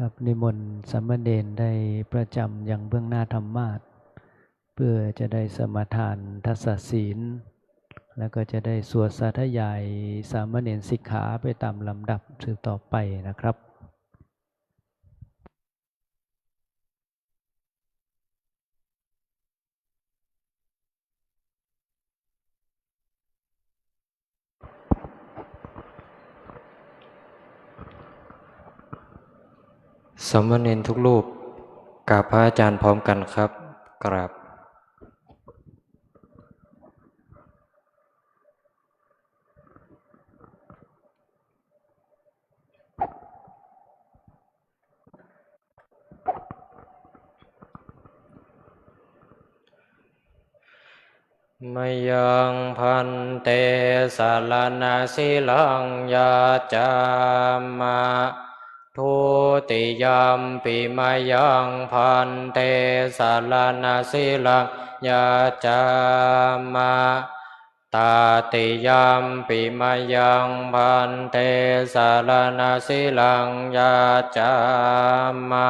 ครับนิมนต์สามเณรได้ประจำยังเบื้องหน้าธรรมาสน์เพื่อจะได้สมาทานทัศศีลแล้วก็จะได้สวดสาธยายสามเณรสิกขาไปตามลำดับสืบต่อไปนะครับสามเณรทุกรูปกราบพระอาจารย์พร้อมกันครับกราบมยังพันเตสารนาสิลังยาจามะทุติยมปิมายังพันเตสารนาสิลังยาจามะตาติยมปิมายังพันเตสารนาสิลังยาจามะ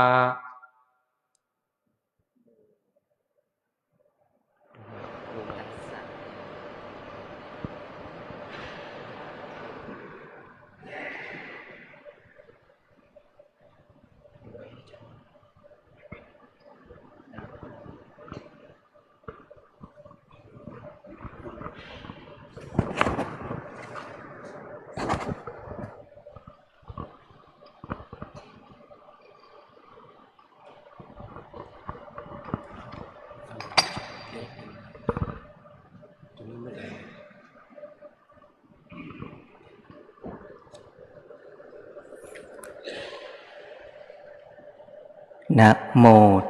นะโม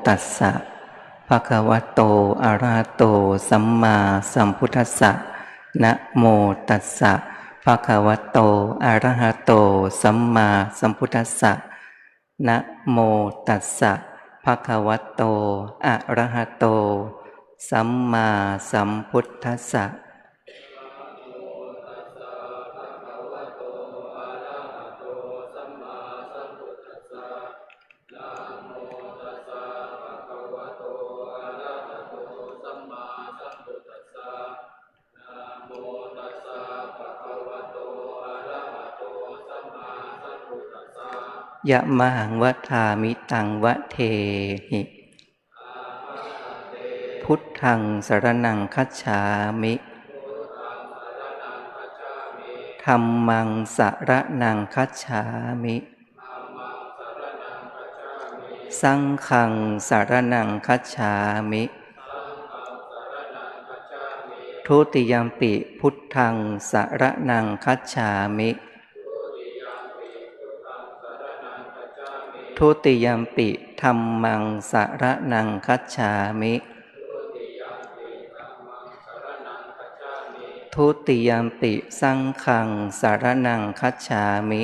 ตัสสะภะคะวะโตอะระหะโตสัมมาสัมพุทธัสสะนะโมตัสสะภะคะวะโตอะระหะโตสัมมาสัมพุทธัสสะนะโมตัสสะภะคะวะโตอะระหะโตสัมมาสัมพุทธัสสะยะมหังวัฏามิตังวะเทหิพุทธังสรณังคัจฉามิธัมมังสรณังคัจฉามิสังฆังสรณังคัจฉามิทุติยัมปิพุทธังสรณังคัจฉามิทุติยัมปิธัมมังสรณังคัจฉามิทุติยัมปิสังฆังสรณังคัจฉามิ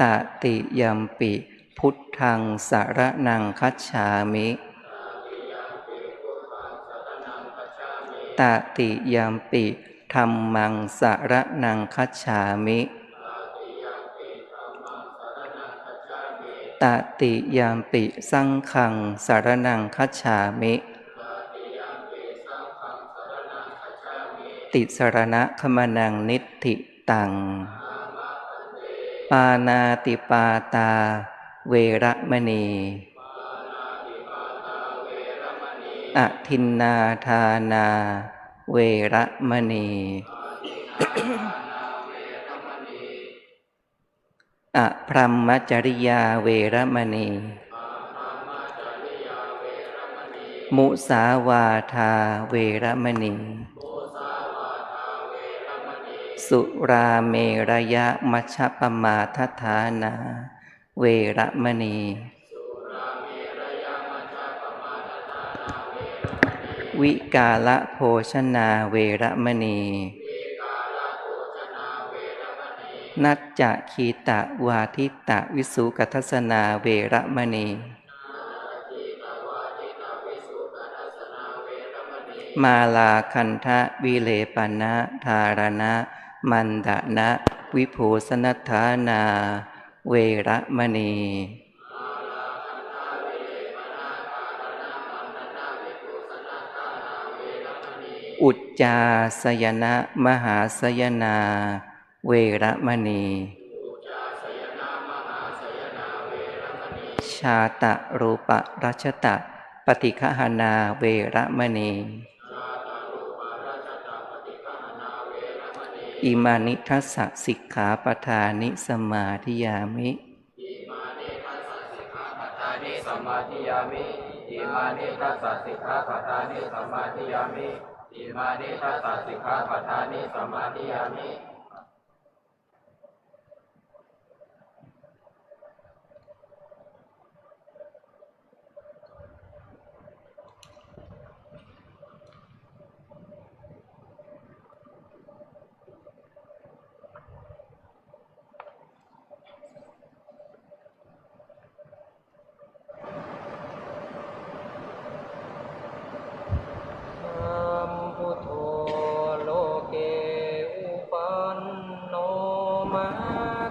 ตติยัมปิพุทธังสรณังคัจฉามิตติยัมปิธัมมังสรณังคัจฉามิตติยัมปิสังฆังสรณังคัจฉามิติสรณะขมนังนิทธิตังปานาติปาตาเวระมณีอทินนาทานาเวระมณีอพรหมจริยาเวระมณีมุสาวาทาเวระมณีสุราเมรยะมัชฌปมาทฐานาเวระมณีวิกาลโภชนาเวระมณีนัจจะคีตะวาทิตะวิสุกัทสนาเวระมณีมาลาคันทะวิเลปนะธารณะมันดนะป วิภูสนัฏฐานา เวระมณี อุจจาสยนะมหาสยนา เวระมณี ชาตะรูปะรัชตะปฏิฆหนา เวระมณี อิมานิทัสสะสิกขาปทานิสมาธิยามิ อิมานิทัสสะสิกขาปทานิสมาธิยามิ อิมานิทัสสะสิกขาปทานิสมาธิยามิ อิมานิทัสสะสิกขาปทานิสมาธิยามิ สัมพุทโธโลเกอุปันโนมะ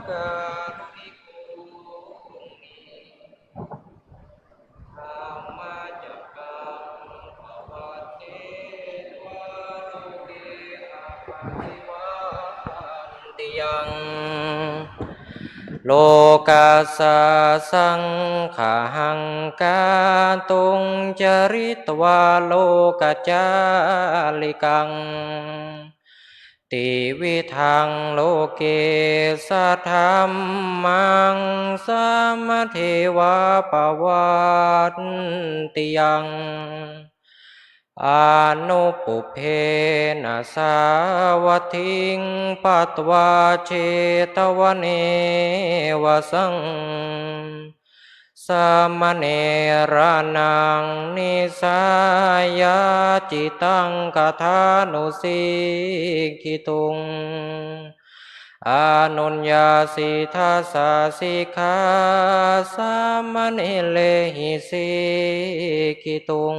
กะภิกขุนีธัมมาจักกังภวัตเตตวาโลเกอาภิวัตติยัง โลกัสสะสังขาหังกาตุงจริตวาโลกจาลิกัง ติวิทังโลเกสัทธัมมังสัมมเทวาปวัตติยัง อานุปุเพนะสาวัตถิงปัตวาเชตวเนวสัง สามเณรานังนิสายาจิตังกถานุสิกขิตุง อานุญญาสิทาสาสิกขาสามเณเลหิสิกขิตุง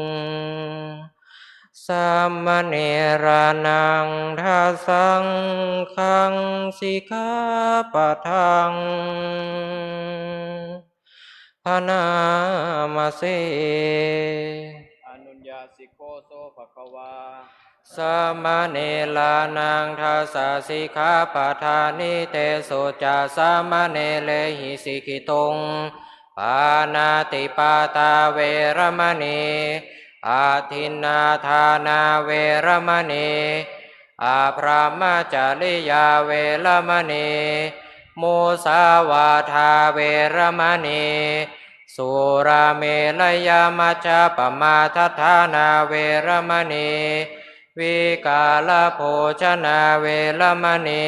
สามเณรานังทัสสังขังสิกขาปะทังพนามาเส อนุญญาสิโกโสภควา สามเณรานังทัสสะสิกขาปะทานิเตโสจาสามเณเลหิสิกขิตุง ปานาติปาตาเวรมณีอาทินนาทานาเวรมณีอาพรหมจริยาเวรมณีมุสาวาทาเวรมณีสุราเมรยามัจจปมาทัฏฐานาเวรมณีวิกาลโภชนาเวรมณี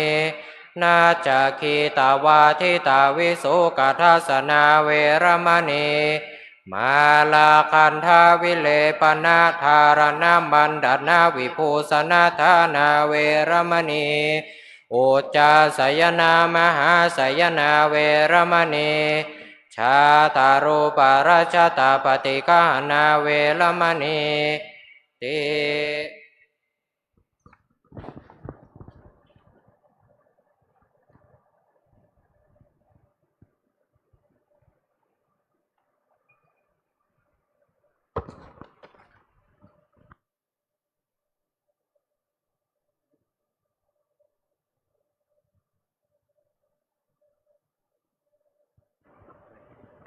นาจักขีตาวาทิตาวิสุกัทสนาเวรมณีมาลาคันธาวิเลปนาธารณมันดนาวิภูสนาธานาเวรมณีอุจจาสยนามหาสยนาเวรมณีชาตารูปราชตาปฏิกานาเวรมณีติ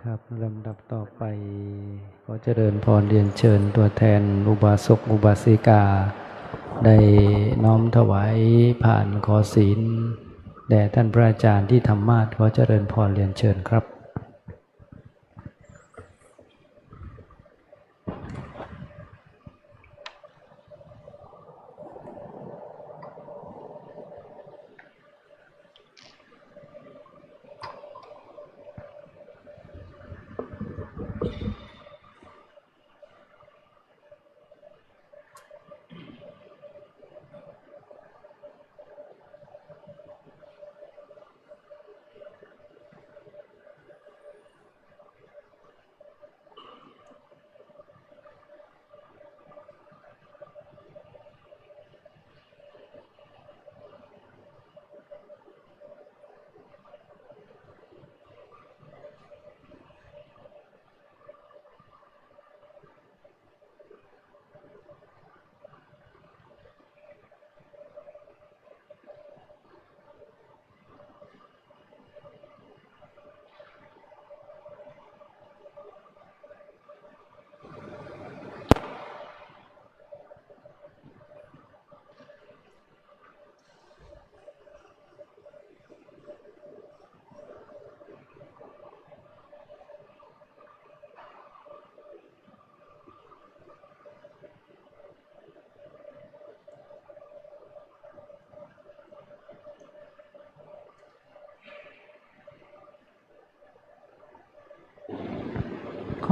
ครับลำดับต่อไปขอเจริญพรเรียนเชิญตัวแทนอุบาสกอุบาสิกา ได้น้อมถวายผ่านขอศีลแด่ท่านพระอาจารย์ที่ธรรมาสน์ขอเจริญพรเรียนเชิญครับ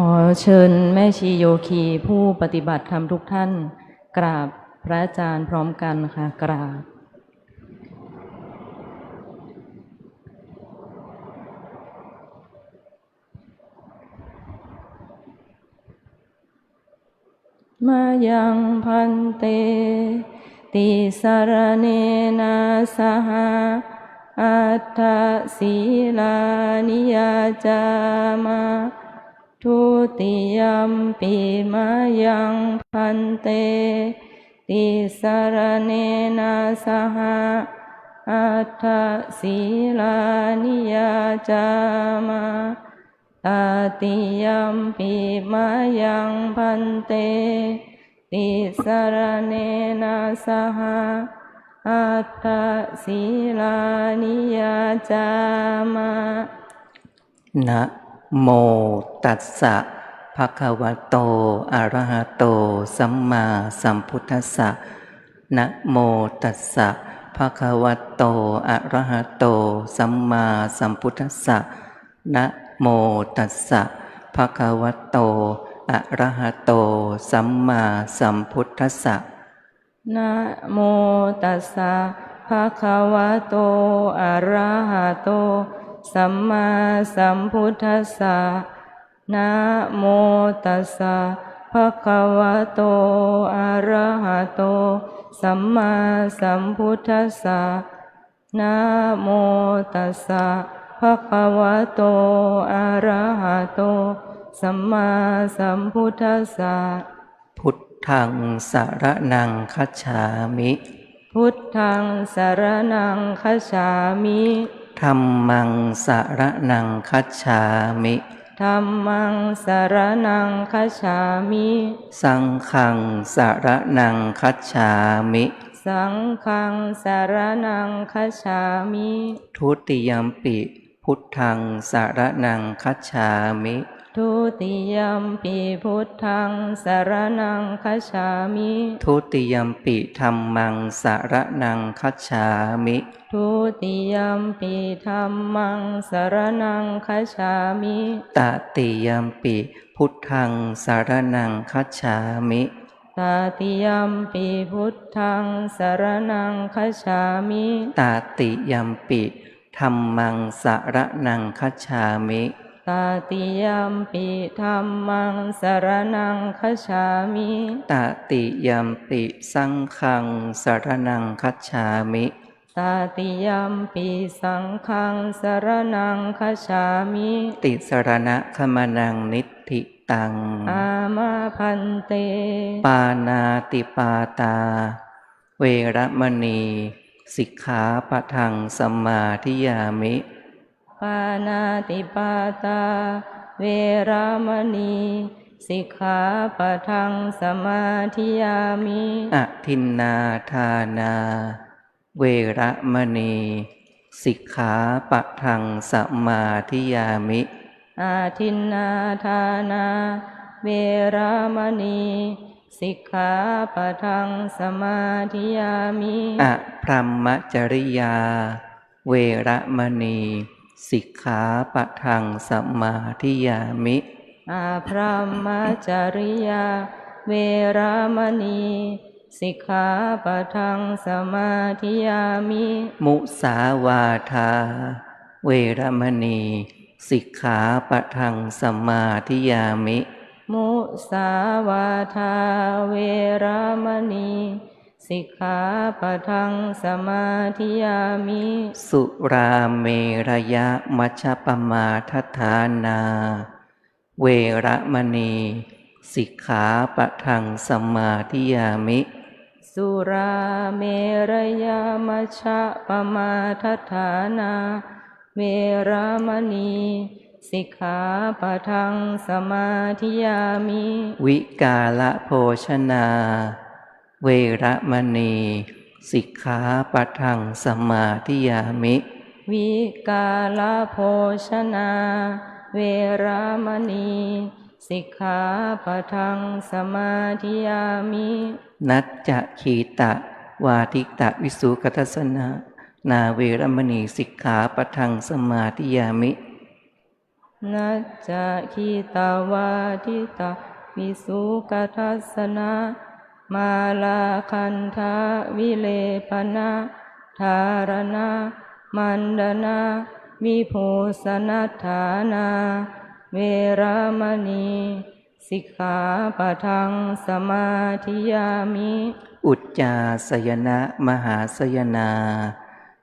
ขอเชิญแม่ชีโยคีผู้ปฏิบัติธรรมทุกท่านกราบพระอาจารย์พร้อมกันค่ะกราบมายังพันเตติสรเนนะสหอัตถศีลานิยาจามะทุติยัมปิมายังพันเตติสรเนนะสหอัตถศีลานิยาจามะตติยัมปิมายังพันเตติสรเนนะสหอัตถศีลานิยาจามะ นะโมตัสสะภะคะวะโตอะระหะโตสัมมาสัมพุทธัสสะนะโมตัสสะภะคะวะโตอะระหะโตสัมมาสัมพุทธัสสะนะโมตัสสะภะคะวะโตอะระหะโตสัมมาสัมพุทธัสสะนะโมตัสสะภะคะวะโตอะระหะโตสัมมาสัมพุทธัสสะนะโมตัสสะภะคะวะโตอะระหะโตสัมมาสัมพุทธัสสะนะโมตัสสะภะคะวะโตอะระหะโตสัมมาสัมพุทธัสสะพุทธังสรณังคัจฉามิพุทธังสรณังคัจฉามิธัมมังสรณังคัจฉามิธัมมังสรณังคัจฉามิสังฆังสรณังคัจฉามิสังฆังสรณังคัจฉามิทุติยัมปิพุทธังสรณังคัจฉามิทุติยัมปิพุทธังสรณังคัจฉามิทุติยัมปิธัมมังสรณังคัจฉามิทุติยัมปิธัมมังสรณังคัจฉามิตติยัมปิพุทธังสรณังคัจฉามิตติยัมปิพุทธังสรณังคัจฉามิตติยัมปิธัมมังสรณังคัจฉามิตติยัมปิธัมมังสรณังคัจฉามิตติยัมปิสังฆังสรณังคัจฉามิตติยัมปิสังฆังสรณังคัจฉามิติสรณะขมนังนิทธิตังอามาพันเตปานาติปาตาเวรมณีสิกขาปะทังสมาธิยามิปานาติปาตาเวรมณีสิกขาปะทังสมาธิยามิอทินนาทานาเวรมณีสิกขาปะทังสมาธิยามิอาทินนาทานาเวรมณีสิกขาปะทังสมาธิยามิอพรหมจริยาเวรมณีสิกขาปะทังสมาธิยามิอาพรหมจริยาเวรมณีสิกขาปะทังสมาธิยามิมุสาวาทาเวรมณีสิกขาปะทังสมาธิยามิมุสาวาทาเวรมณีสิกขาปะทังสมาธิยามิสุราเมรยะมัชฌปมาทฐานาเวรมณีสิกขาปะทังสมาธิยามิสุราเมรยามัชฌปมาทฐานาเวรมณีสิกขาปะทังสมาธิยามิวิกาลโภชนาเวรมณีสิกขาปะทังสมาธิยามิวิกาลโภชนาเวรมณีสิกขาปะทังสมาธิยามินัจจขีตะวาทิตะวิสุขทัสสนานาเวรมณีสิกขาปะทังสมาธิยามิ นัจจะคีตาวาทิตาวิสุกัทัสสนะมาลาคันธาวิเลปนะธารณะมันดนะวิโภสนัฏฐานาเวรมณีสิกขาปะทังสมาธิยามิ อุจจาสยนะมหาสยนา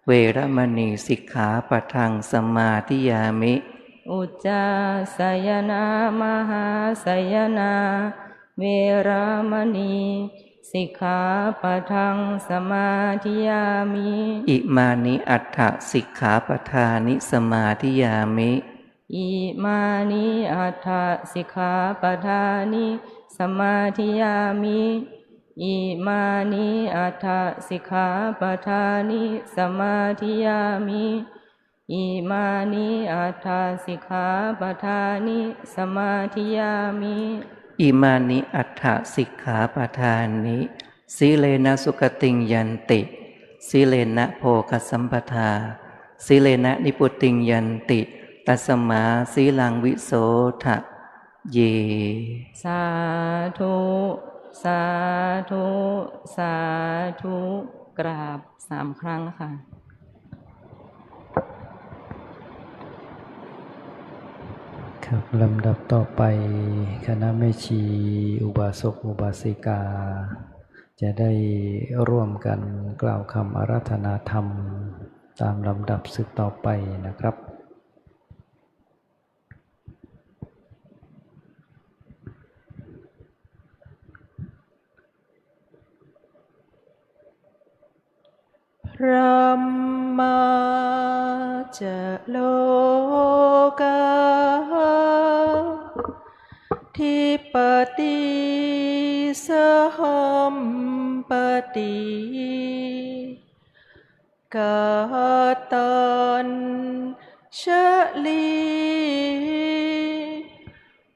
เวรมณีสิกขาปะทังสมาธิยามิ อุจจาสยนามหาสยนาเวรมณีสิกขาปะทังสมาธิยามิ อิมานิอัฏฐสิกขาปทานิสมาธิยามิ อิมานิอัฏฐสิกขาปทานิสมาธิยามิอิมานิอัฏฐสิกขาปทานิสมาธิยามิอิมานิอัฏฐสิกขาปทานิสมาธิยามิ อิมานิอัฏฐสิกขาปทานิสีเลนะสุขติงยันติสีเลนะโภคสัมปทาสีเลนะนิพุติงยันติตัสมาสีลังวิโสทะเย สาธุสาธุสาธุกราบ3 ครั้งค่ะ ครับลำดับต่อไปคณะแม่ชีอุบาสกอุบาสิกา จะได้ร่วมกันกล่าวคำอาราธนาธรรมตามลำดับสืบต่อไปนะครับ พระมาจะโลกาทิปติสหัมปติกาตันชลี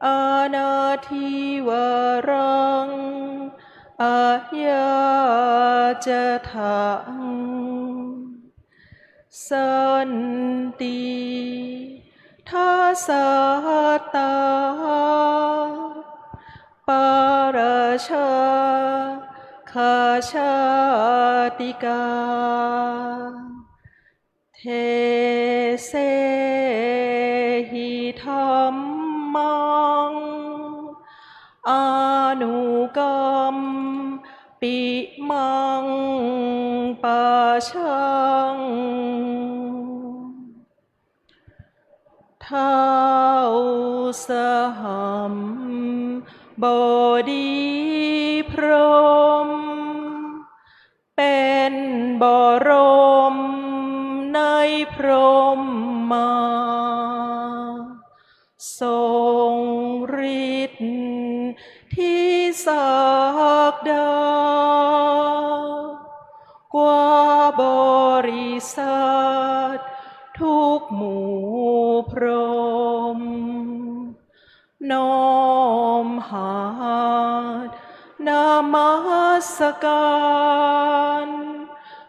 อานาทิวรังอาญาจะทังสันติทัสสะตาปาราชาคาชาติกาเทเสหิธรรมังอานุกรรมปิมังปะชังท้าวสหัมบดีพรหมเป็นบรมในพรหมมาทรงฤทธิ์ที่ศักดากว่าบริษัททุกหมู่พรหมน้อมหาดนามัสการ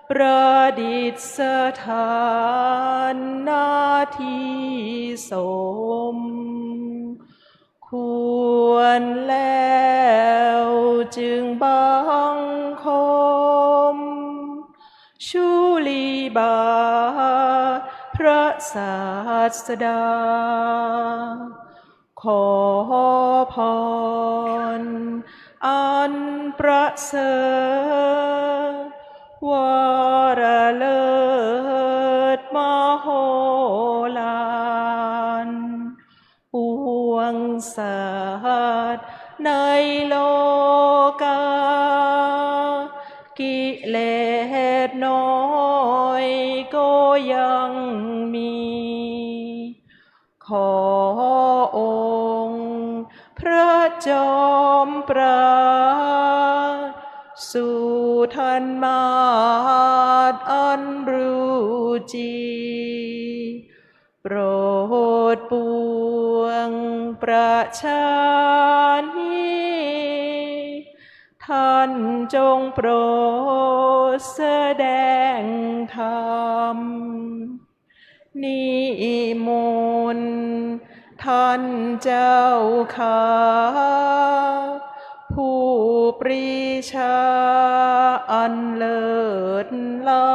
ประดิษฐานหน้าที่สมควรแล้วจึงบังคมชุลีบาทพระศาสดาขอพรอันประเสริฐวรเลิศมโหฬารปวงสัตว์ในโลกากิเลสน้อยก็ยังมีขอองค์พระจอมปราดสู่ท่านมาดอันรู้จริงโปรดปวงประชานิท่านจงโปรดแสดงธรรมนิมนต์ธ ท่านเจ้าข้าผู้ปรีชาอันเลิศล้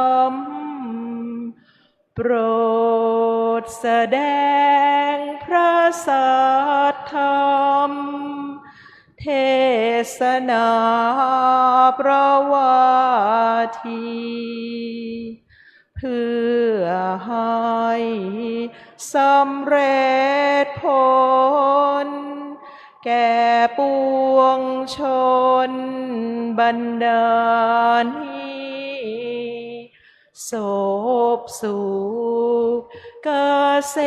ำโปรดแสดงพระสัทธรรมเทศนาประวาทีเพื่อให้สำเร็จผลแก่ปวงชนบรรดานี้ศพสุขเกษ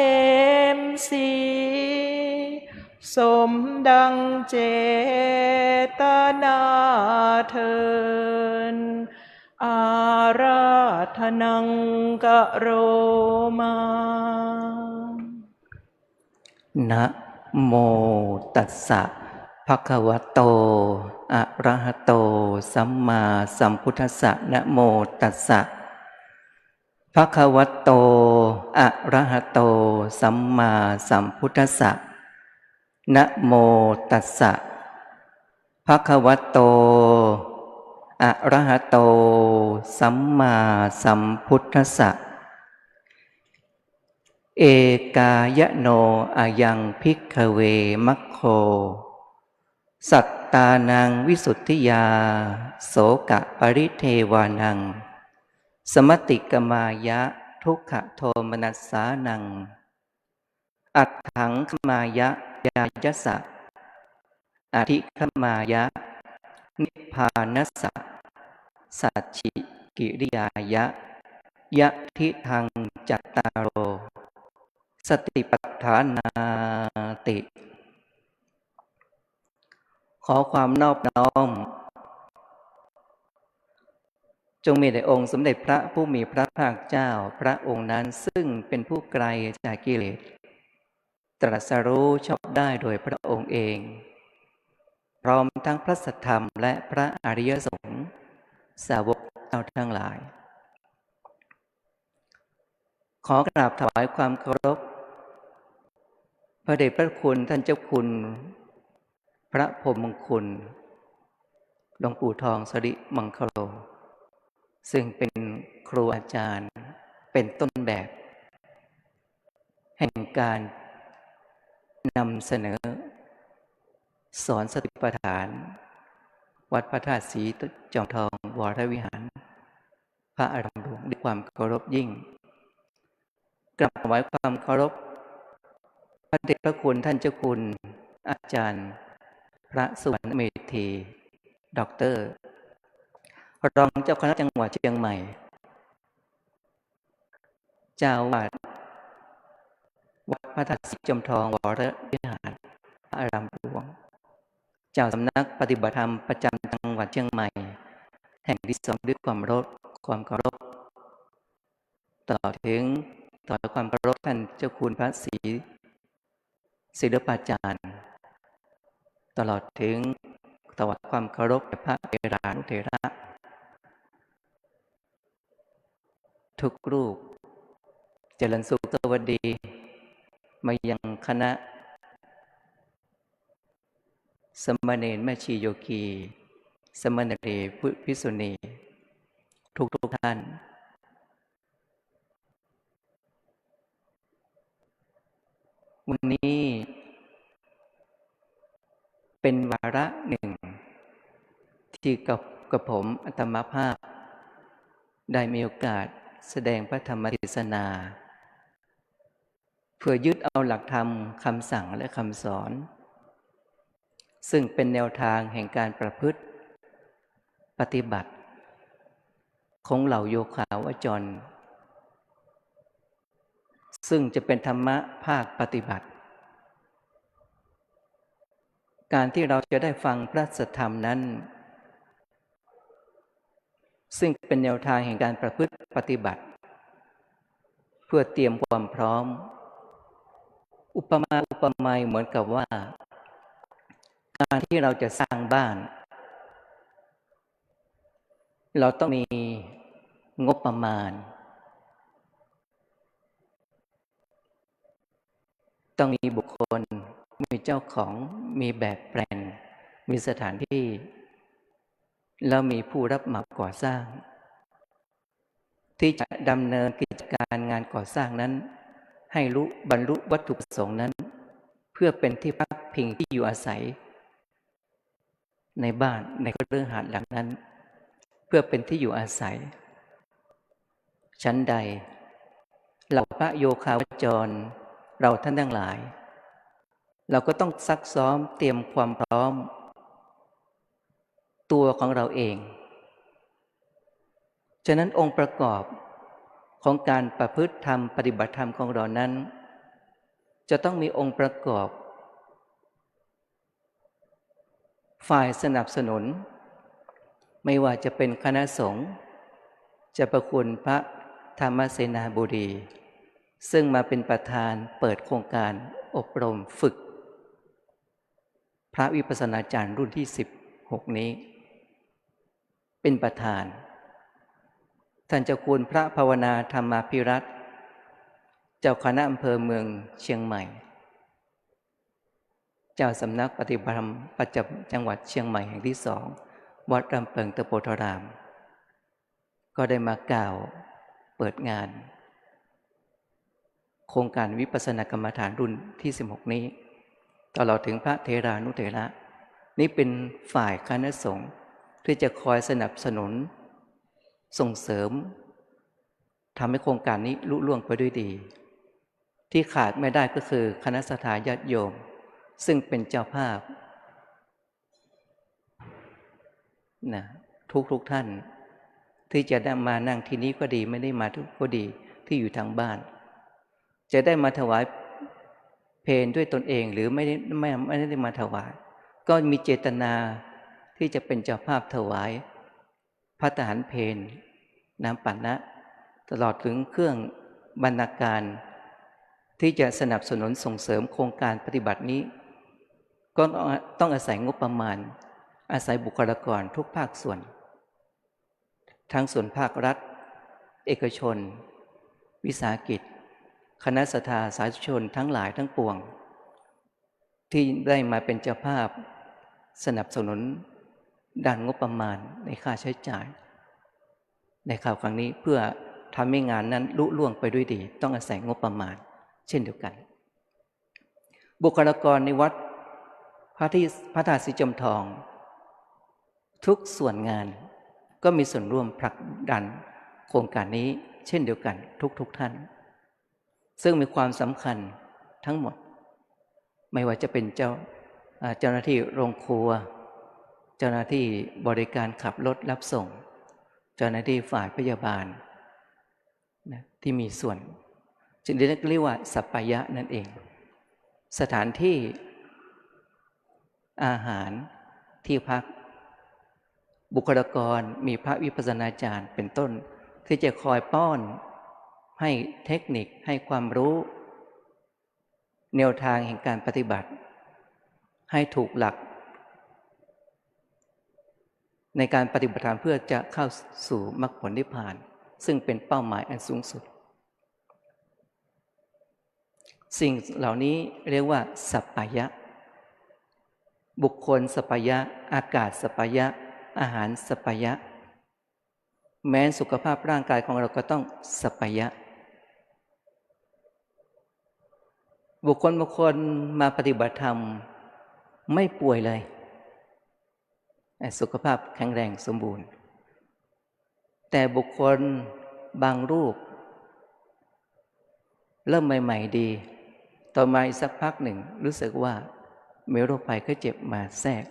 มศรีสมดังเจตนาเทินอาราธนังกะโรมา นะโมตัสสะภะคะวะโตอะระหะโตสัมมาสัมพุทธัสสะนะโมตัสสะภะคะวะโตอะระหะโตสัมมาสัมพุทธัสสะนะโมตัสสะภะคะวะโตอะระหะโตสัมมาสัมพุทธัสสะเอกายโนอายังภิกขเวมัคโคสัตตานังวิสุทธิยาโสกะปริเทวานังสมติกมายะทุกขโทมนัสสานังอัตถังขมายะยายสะอธิขมายะนิพพานัสสะสัจฉิกิริยายะยะทิทังจัตตารโรสติปัฏฐานาติ ขอความนอบน้อมจงมีแด่องค์สมเด็จพระผู้มีพระภาคเจ้าพระองค์นั้นซึ่งเป็นผู้ไกลจากกิเลสตรัสรู้ชอบได้โดยพระองค์เองพร้อมทั้งพระสัทธรรมและพระอริยสงฆ์สาวกเจ้าทั้งหลายขอกราบถวายความเคารพพระเดชพระคุณท่านเจ้าคุณพระพรหมมงคลหลวงปู่ทองสริมังคโลซึ่งเป็นครูอาจารย์เป็นต้นแบบแห่งการนำเสนอสอนสติปัฏฐานวัดพระธาตุศรีจอมทองวรวิหารพระอารามหลวงด้วยความเคารพยิ่งกราบถวายความเคารพพระเดชพระคุณท่านเจ้าคุณอาจารย์พระสุวรรณเมธีด็อกเตอร์รองเจ้าคณะจังหวัดเชียงใหม่เจ้าวาดวัดพระธาตุศรีจอมทองวรวิหารพระอารามหลวงเจ้าสำนักปฏิบัติธรรมประจำจังหวัดเชียงใหม่แห่งที่สองด้วยความเคารพตลอดถึงต่อความเคารพท่านเจ้าคุณพระศรีศิลปาจารย์ตลอดถึงถวายความเคารพแด่พระเถรานุเถระทุกรูปเจริญสุขสวัสดีมายังคณะสมณเณรแม่ชีโยคีสมณเณรภิกษุณีทุกท่านวันนี้เป็นวาระหนึ่งที่กับผมอาตมาภาพได้มีโอกาสแสดงพระธรรมเทศนาเพื่อยึดเอาหลักธรรมคำสั่งและคำสอนซึ่งเป็นแนวทางแห่งการประพฤติปฏิบัติของเหล่าโยคาวจรซึ่งจะเป็นธรรมะภาคปฏิบัติการที่เราจะได้ฟังพระสัทธรรมนั้นซึ่งเป็นแนวทางแห่งการประพฤติปฏิบัติเพื่อเตรียมความพร้อมอุปมาเหมือนกับว่าการที่เราจะสร้างบ้านเราต้องมีงบประมาณ ต้องมีบุคคลมีเจ้าของมีแบบแปลนมีสถานที่แล้วมีผู้รับเหมาก่อสร้างที่จะดำเนินกิจการงานก่อสร้างนั้นให้บรรลุวัตถุประสงค์นั้นเพื่อเป็นที่พักพิงที่อยู่อาศัยในบ้านในคฤหาสน์หลังนั้นเพื่อเป็นที่อยู่อาศัยชั้นใดเหล่าพระโยคาวจรเราท่านทั้งหลายเราก็ต้องซักซ้อมเตรียมความพร้อมตัวของเราเองฉะนั้นองค์ประกอบของการประพฤติธรรมปฏิบัติธรรมของเรานั้นจะต้องมีองค์ประกอบฝ่ายสนับสนุนไม่ว่าจะเป็นคณะสงฆ์เจ้าประคุณพระธรรมเสนาบดีซึ่งมาเป็นประธานเปิดโครงการอบรมฝึกพระวิปัสสนาจารย์รุ่นที่16นี้เป็นประธานท่านเจ้าคุณพระภาวนาธรรมาภิรัตน์เจ้าคณะอำเภอเมืองเชียงใหม่เจ้าสำนักปฏิบัติธรรมประจำจังหวัดเชียงใหม่แห่งที่2วัดรำเพิงตะโพธารามก็ได้มากล่าวเปิดงานโครงการวิปัสสนากรรมฐานรุ่นที่16นี้ตลอดถึงพระเทรานุเถระนี่เป็นฝ่ายคณะสงฆ์ที่จะคอยสนับสนุนส่งเสริมทำให้โครงการนี้ลุล่วงไปด้วยดีที่ขาดไม่ได้ก็คือคณะสัตยาญาติโยมซึ่งเป็นเจ้าภาพนะทุกท่านที่จะได้มานั่งที่นี้ก็ดีไม่ได้มาทุกก็ดีที่อยู่ทางบ้านจะได้มาถวายเพลด้วยตนเองหรือไม่ได้มาถวายก็มีเจตนาที่จะเป็นเจ้าภาพถวายพระทหารเพลน้ำปัณณะตลอดถึงเครื่องบรรณาการที่จะสนับสนุนส่งเสริมโครงการปฏิบัตินี้ก็ต้องอาศัยงบประมาณอาศัยบุคลากรทุกภาคส่วนทั้งส่วนภาครัฐเอกชนวิสาหกิจคณะสัตยาสาธุชนทั้งหลายทั้งปวงที่ได้มาเป็นเจ้าภาพสนับสนุนด้านงบประมาณในค่าใช้จ่ายในข่าวครั้งนี้เพื่อทำให้งานนั้นลุล่วงไปด้วยดีต้องอาศัยงบประมาณเช่นเดียวกันบุคลากรในวัดพระธาตุสีจอมทองทุกส่วนงานก็มีส่วนร่วมผลักดันโครงการนี้เช่นเดียวกันทุกท่านซึ่งมีความสำคัญทั้งหมดไม่ว่าจะเป็นเจ้าหน้าที่โรงครัวเจ้าหน้าที่บริการขับรถรับส่งเจ้าหน้าที่ฝ่ายพยาบาลนะที่มีส่วนจึงเรียกว่าสัปปายะนั่นเองสถานที่อาหารที่พักบุคลากรมีพระวิปัสสนาจารย์เป็นต้นที่จะคอยป้อนให้เทคนิคให้ความรู้แนวทางแห่งการปฏิบัติให้ถูกหลักในการปฏิบัติธรรมเพื่อจะเข้าสู่มรรคผลนิพพานซึ่งเป็นเป้าหมายอันสูงสุดสิ่งเหล่านี้เรียกว่าสัปปายะบุคคลสัปปายะอากาศสัปปายะอาหารสัปปายะแม้สุขภาพร่างกายของเราก็ต้องสัปปายะบุคคลมาปฏิบัติธรรมไม่ป่วยเลยสุขภาพแข็งแรงสมบูรณ์แต่บุคคลบางรูปเริ่มใหม่ๆดีต่อมาอีกสักพักหนึ่งรู้สึกว่ามีโรคภัยไข้เจ็บมาแทรก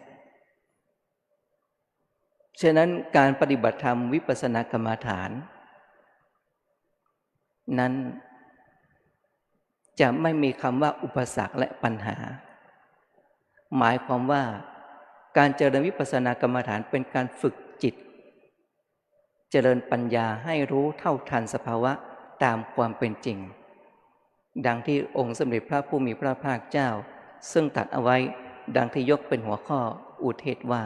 ฉะนั้นการปฏิบัติธรรมวิปัสสนากรรมฐานนั้นจะไม่มีคำว่าอุปสรรคและปัญหาหมายความว่าการเจริญวิปัสสนากรรมฐานเป็นการฝึกจิตเจริญปัญญาให้รู้เท่าทันสภาวะตามความเป็นจริงดังที่องค์สมเด็จพระผู้มีพระภาคเจ้าซึ่งตรัสเอาไว้ดังที่ยกเป็นหัวข้ออุเทศว่า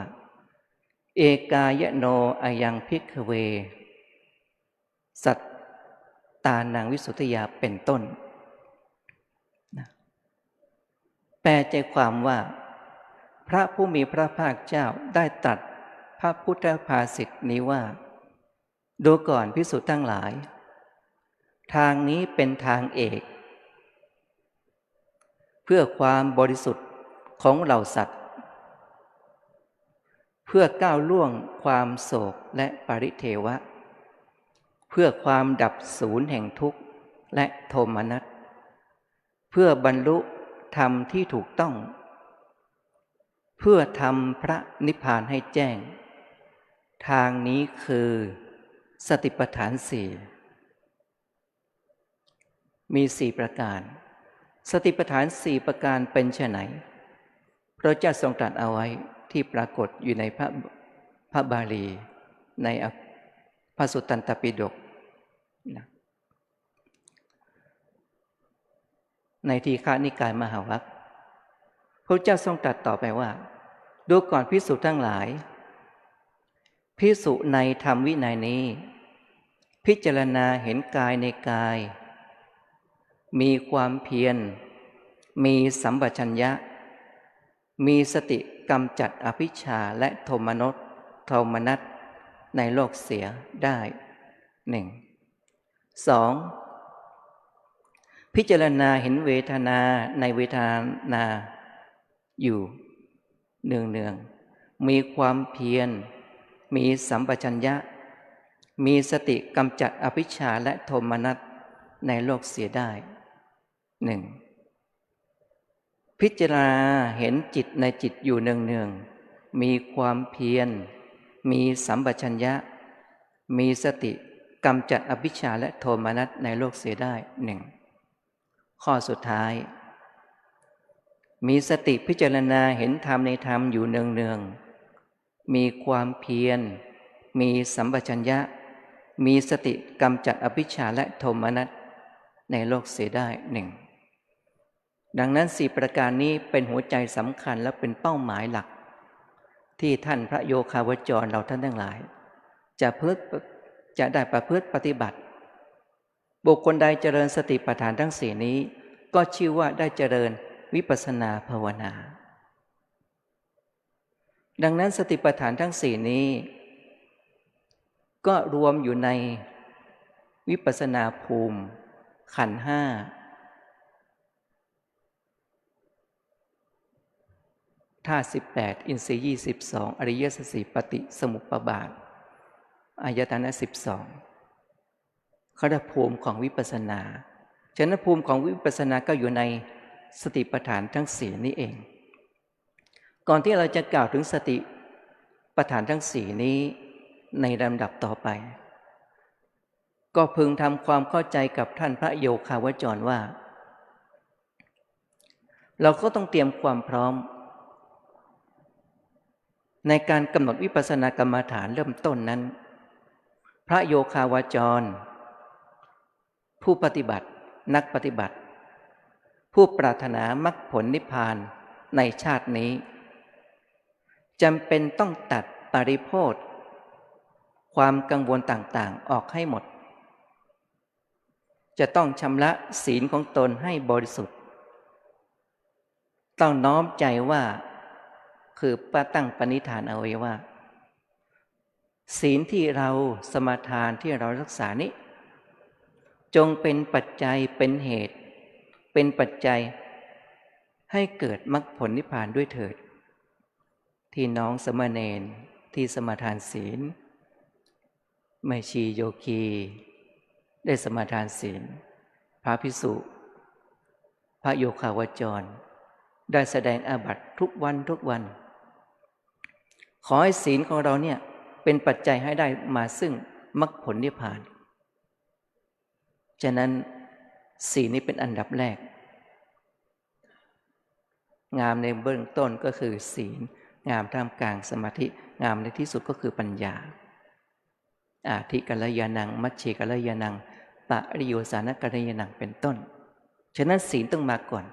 เอกายโนอายังภิกขเวสัตตานังวิสุทธิยาเป็นต้น แปลใจความว่าพระผู้มีพระภาคเจ้าได้ตรัสพระพุทธภาษิตนี้ว่าดูก่อนภิกษุทั้งหลายทางนี้เป็นทางเอกเพื่อความบริสุทธิ์ของเหล่าสัตว์เพื่อก้าวล่วงความโศกและปริเทวะเพื่อความดับศูนย์แห่งทุกข์และโทมนัสเพื่อบรรลุธรรมที่ถูกต้องเพื่อทำพระนิพพานให้แจ้งทางนี้คือสติปัฏฐานสี่มี4ประการสติปัฏฐาน4ประการเป็นไฉนพระเจ้าทรงตรัสเอาไว้ที่ปรากฏอยู่ในพระบาลีในพระสุตตันตปิฎกในทีฆนิกายมหาวรรคพระเจ้าทรงตรัสต่อไปว่าดูก่อนภิกษุทั้งหลายภิกษุในธรรมวินัยนี้พิจารณาเห็นกายในกายมีความเพียรมีสัมปชัญญะมีสติกำจัดอภิชฌาและโทมนัสในโลกเสียได้ 1. 2. พิจารณาเห็นเวทนาในเวทนาอยู่เนืองๆมีความเพียรมีสัมปชัญญะมีสติกำจัดอภิชฌาและโทมนัสในโลกเสียได้ 1. พิจารณาเห็นจิตในจิตอยู่เนืองๆมีความเพียรมีสัมปชัญญะมีสติกำจัดอภิชฌาและโทมนัสในโลกเสียได้ 1. ข้อสุดท้ายมีสติพิจารณาเห็นธรรมในธรรมอยู่เนืองๆมีความเพียรมีสัมปชัญญะมีสติกำจัดอภิชฌาและโทมนัสในโลกเสียได้ 1. ดังนั้น4ประการนี้เป็นหัวใจสำคัญและเป็นเป้าหมายหลักที่ท่านพระโยคาวจรเราท่านทั้งหลายจะได้ประพฤติปฏิบัติบุคคลใดเจริญสติปัฏฐานทั้ง4นี้ก็ชื่อว่าได้เจริญวิปัสสนาภาวนาดังนั้นสติปัฏฐานทั้ง4นี้ก็รวมอยู่ในวิปัสสนาภูมิขันธ์5ธาตุ18อินทรีย์22อริยสัจ4ปฏิสมุปบาทอายตนะ12เขาได้ภูมิของวิปัสสนาฉะนั้นภูมิของวิปัสสนาก็อยู่ในสติปัฏฐานทั้ง4นี้เองก่อนที่เราจะกล่าวถึงสติปัฏฐานทั้ง4นี้ในลำดับต่อไปก็พึงทำความเข้าใจกับท่านพระโยคาวจรว่าเราก็ต้องเตรียมความพร้อมในการกำหนดวิปัสสนากรรมฐานเริ่มต้นนั้นพระโยคาวจรผู้ปฏิบัตินักปฏิบัติผู้ปรารถนามรรคผลนิพพานในชาตินี้จำเป็นต้องตัดปริโภทความกังวลต่างๆออกให้หมดจะต้องชำระศีลของตนให้บริสุทธิ์ต้องน้อมใจว่าคือตั้งปณิธานเอาไว้ว่าศีลที่เราสมาทานที่เรารักษานี้จงเป็นปัจจัยเป็นเหตุเป็นปัจจัยให้เกิดมรรคผลนิพพานด้วยเถิดที่น้องสมณเณรที่สมาทานศีลแม่ชีโยคีได้สมาทานศีลพระภิกษุพระโยคาวจรได้แสดงอาบัติทุกวันขอให้ศีลของเราเนี่ยเป็นปัจจัยให้ได้มาซึ่งมรรคผลนิพพานฉะนั้นศีลนี้เป็นอันดับแรกงามในเบื้องต้นก็คือศีลงามท่ามกลางสมาธิงามในที่สุดก็คือปัญญาอาทิกัลยานังมัชฌิกัลยานังปริโยสานกัลยานังเป็นต้นฉะนั้นศีลต้องมาก่อน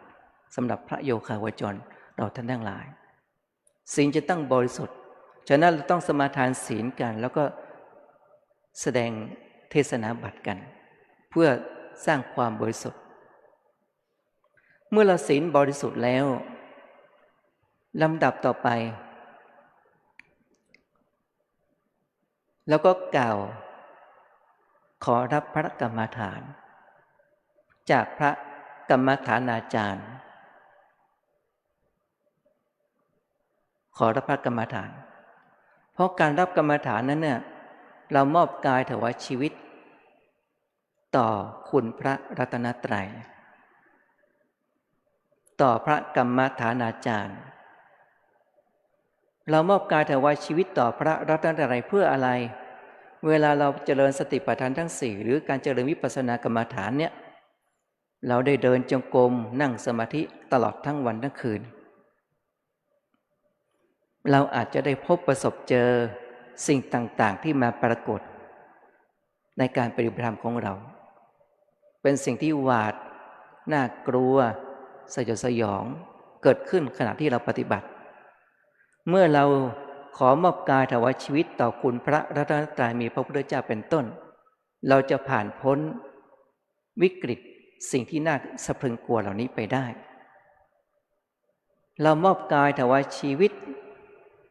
สำหรับพระโยคาวจรเราท่านทั้งหลายศีลจะต้องบริสุทธิ์ฉะนั้นเราต้องสมาทานศีลกันแล้วก็แสดงเทศนาบัตรกันเพื่อสร้างความบริสุทธิ์เมื่อเราศีลบริสุทธิ์แล้ว ลำดับต่อไป แล้วก็กล่าวขอรับพระกรรมฐานจากพระกรรมฐานาจารย์ขอรับพระกรรมฐานเพราะการรับกรรมฐานนั้นเนี่ยเรามอบกายถวายชีวิตต่อคุณพระรัตนตรัยต่อพระกรรมฐานาจารย์เรามอบกายถวายชีวิตต่อพระรัตนตรัยเพื่ออะไรเวลาเราเจริญสติปัฏฐานทั้ง4หรือการเจริญวิปัสสนากรรมฐานเนี่ยเราได้เดินจงกรมนั่งสมาธิตลอดทั้งวันทั้งคืนเราอาจจะได้พบประสบเจอสิ่งต่างๆที่มาปรากฏในการปฏิบัติธรรมของเราเป็นสิ่งที่หวาดน่ากลัวสยดสยองเกิดขึ้นขณะที่เราปฏิบัติเมื่อเราขอมอบกายถวายชีวิตต่อคุณพระรัตนตรัยมีพระพุทธเจ้าเป็นต้นเราจะผ่านพ้นวิกฤตสิ่งที่น่าสะพรึงกลัวเหล่านี้ไปได้เรามอบกายถวายชีวิต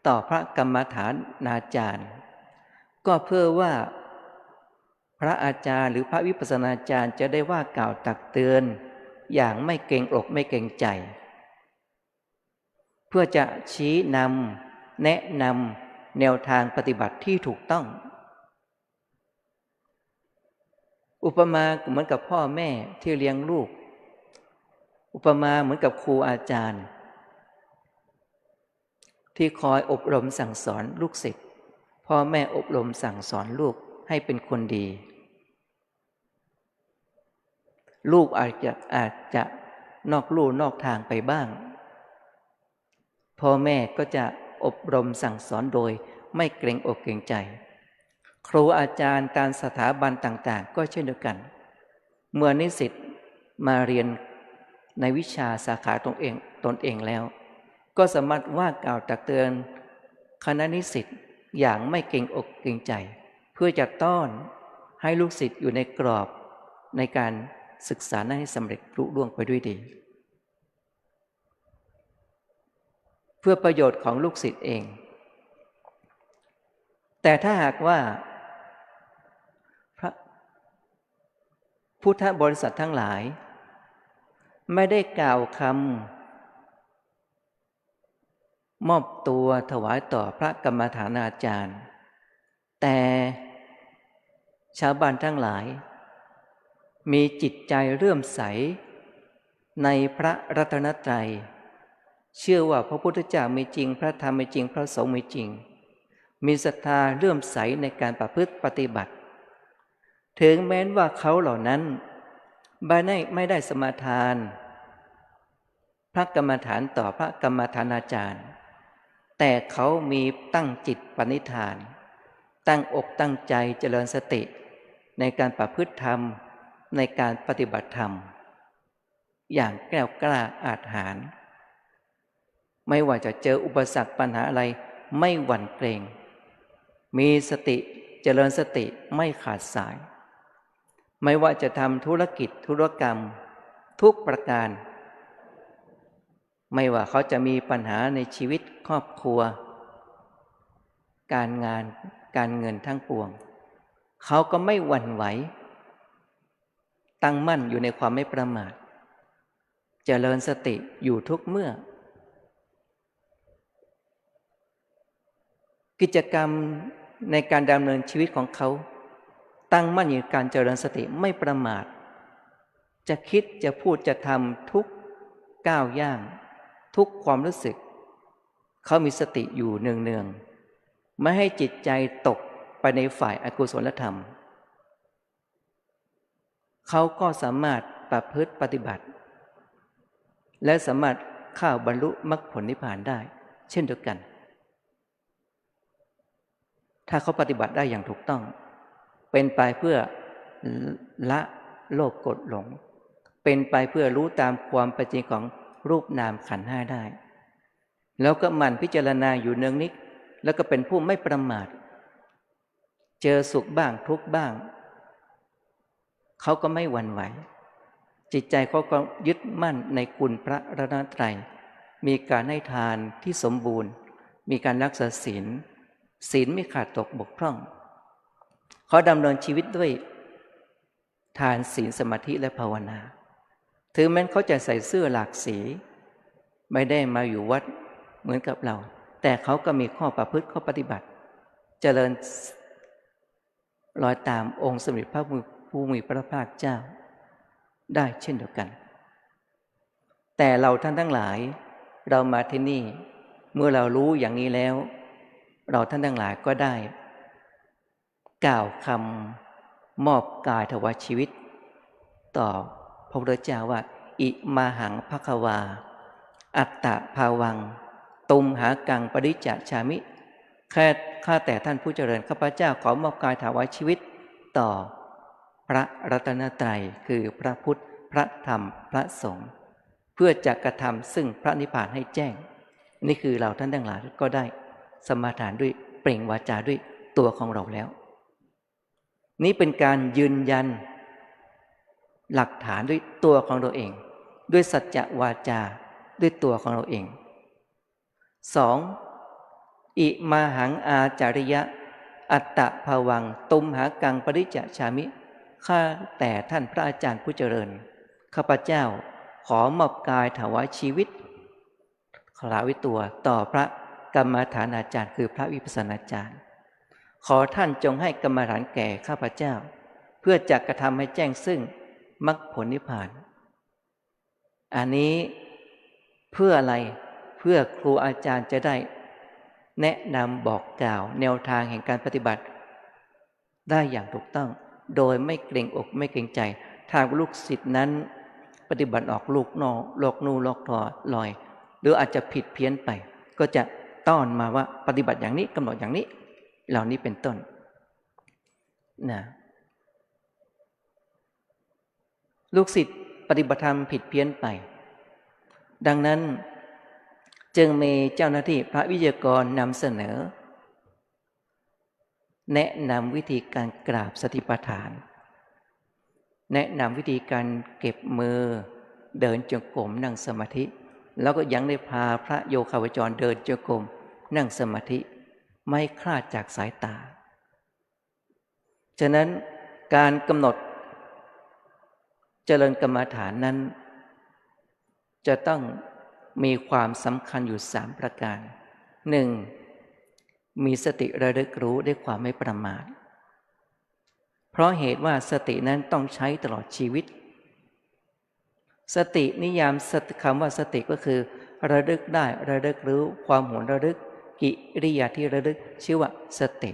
ต่อพระกรรมฐานาจารย์ก็เพื่อว่าพระอาจารย์หรือพระวิปัสสนาจารย์จะได้ว่ากล่าวตักเตือนอย่างไม่เกรงอกไม่เกรงใจเพื่อจะชี้นำแนะนำแนวทางปฏิบัติที่ถูกต้องอุปมาเหมือนกับพ่อแม่ที่เลี้ยงลูกอุปมาเหมือนกับครูอาจารย์ที่คอยอบรมสั่งสอนลูกศิษย์พ่อแม่อบรมสั่งสอนลูกให้เป็นคนดีลูกอาจจะนอกลู่นอกทางไปบ้างพ่อแม่ก็จะอบรมสั่งสอนโดยไม่เกรงอกเกรงใจครูอาจารย์ตามสถาบันต่างๆก็เช่นเดียวกันเมื่อนิสิตมาเรียนในวิชาสาขาตนเองแล้วก็สามารถว่ากล่าวตักเตือนคณะนิสิตอย่างไม่เกรงอกเกรงใจเพื่อจะต้อนให้ลูกศิษย์อยู่ในกรอบในการศึกษานั้นให้สำเร็จลุล่วงไปด้วยดีเพื่อประโยชน์ของลูกศิษย์เองแต่ถ้าหากว่าพระพุทธบริษัททั้งหลายไม่ได้กล่าวคำมอบตัวถวายต่อพระกรรมฐานาจารย์แต่ชาวบ้านทั้งหลายมีจิตใจเลื่อมใสในพระรัตนตรัยเชื่อว่าพระพุทธเจ้ามีจริงพระธรรมมีจริงพระสงฆ์มีจริงมีศรัทธาเลื่อมใสในการประพฤติปฏิบัติถึงแม้ว่าเขาเหล่านั้นไม่ได้สมาทานพระกรรมฐานต่อพระกรรมฐานาจารย์แต่เขามีตั้งจิตปณิธานตั้งอกตั้งใจเจริญสติในการประพฤติธรรมในการปฏิบัติธรรมอย่างแกล้วกล้าอาจหาญไม่ว่าจะเจออุปสรรคปัญหาอะไรไม่หวั่นเกรงมีสติเจริญสติไม่ขาดสายไม่ว่าจะทำธุรกิจธุรกรรมทุกประการไม่ว่าเขาจะมีปัญหาในชีวิตครอบครัวการงานการเงินทั้งปวงเขาก็ไม่หวั่นไหวตั้งมั่นอยู่ในความไม่ประมาทเจริญสติอยู่ทุกเมื่อกิจกรรมในการดำเนินชีวิตของเขาตั้งมั่นอยู่ในการเจริญสติไม่ประมาทจะคิดจะพูดจะทำทุกก้าวย่างทุกความรู้สึกเขามีสติอยู่เนืองๆไม่ให้จิตใจตกไปในฝ่ายอกุศลธรรมเขาก็สามารถประพฤติปฏิบัติและสามารถเข้าบรรลุมรรคผลนิพพานได้เช่นเดียวกันถ้าเขาปฏิบัติได้อย่างถูกต้องเป็นไปเพื่อละโลภโกรธหลงเป็นไปเพื่อรู้ตามความเป็นจริงของรูปนามขันธ์ห้าได้แล้วก็หมั่นพิจารณาอยู่เนืองนิดแล้วก็เป็นผู้ไม่ประมาทเจอสุขบ้างทุกข์บ้างเขาก็ไม่หวั่นไหวจิตใจเขาก็ยึดมั่นในคุณพระรัตนตรัย มีการให้ทานที่สมบูรณ์มีการรักษาศีลไม่ขาดตกบกพร่องเขาดำเนินชีวิตด้วยทานศีลสมาธิและภาวนาถึงแม้เขาจะใส่เสื้อหลากสีไม่ได้มาอยู่วัดเหมือนกับเราแต่เขาก็มีข้อประพฤติข้อปฏิบัติเจริญรอยตามองค์สมเด็จพระผู้มีพระภาคเจ้าได้เช่นเดียวกันแต่เราท่านทั้งหลายเรามาที่นี่เมื่อเรารู้อย่างนี้แล้วเราท่านทั้งหลายก็ได้กล่าวคำมอบกายถวายชีวิตต่อพระพุทธเจ้าว่าอิมาหังภควาอัตตะภาวังตุมหากังปริจจฉามิข้าแต่ท่านผู้เจริญข้าพเจ้าขอมอบกายถวายชีวิตต่อพระรัตนตรัยคือพระพุทธพระธรรมพระสงฆ์เพื่อจะกระทำซึ่งพระนิพพานให้แจ้งนี่คือเราท่านทั้งหลายก็ได้สมาทานด้วยเปล่งวาจาด้วยตัวของเราแล้วนี้เป็นการยืนยันหลักฐานด้วยตัวของเราเองด้วยสัจจะวาจาด้วยตัวของเราเอง2อิมาหังอาจาริยะอัตตะภาวังตุมหากังปริจจฉามิข้าแต่ท่านพระอาจารย์ผู้เจริญข้าพเจ้าขอมอบกายถวายชีวิตขลาวิตัวต่อพระกรรมฐานอาจารย์คือพระวิปัสสนาจารย์ขอท่านจงให้กรรมฐานแก่ข้าพเจ้าเพื่อจะกระทำให้แจ้งซึ่งมรรคผลนิพพานอันนี้เพื่ออะไรเพื่อครูอาจารย์จะได้แนะนำบอกกล่าวแนวทางแห่งการปฏิบัติได้อย่างถูกต้องโดยไม่เกรงอกไม่เกรงใจทางลูกศิษย์นั้นปฏิบัติออกลูกนอกลอกนู่ลอกทอลอยหรืออาจจะผิดเพี้ยนไปก็จะต้อนมาว่าปฏิบัติอย่างนี้กำหนดอย่างนี้เหล่านี้เป็นต้นนะลูกศิษย์ปฏิบัติธรรมผิดเพี้ยนไปดังนั้นจึงมีเจ้าหน้าที่พระวิทยากรนำเสนอแนะนำวิธีการกราบสติปัฏฐานแนะนำวิธีการเก็บมือเดินจงกรมนั่งสมาธิแล้วก็ยังได้พาพระโยคาวจรเดินจงกรมนั่งสมาธิไม่คลาดจากสายตาฉะนั้นการกำหนดเจริญกรรมฐานนั้นจะต้องมีความสำคัญอยู่3ประการ 1. มีสติระลึกรู้ด้วยความไม่ประมาทเพราะเหตุว่าสตินั้นต้องใช้ตลอดชีวิตสตินิยามคำว่าสติก็คือระลึกได้ระลึกรู้ความหวนระลึกกิริยาที่ระลึกชื่อว่าสติ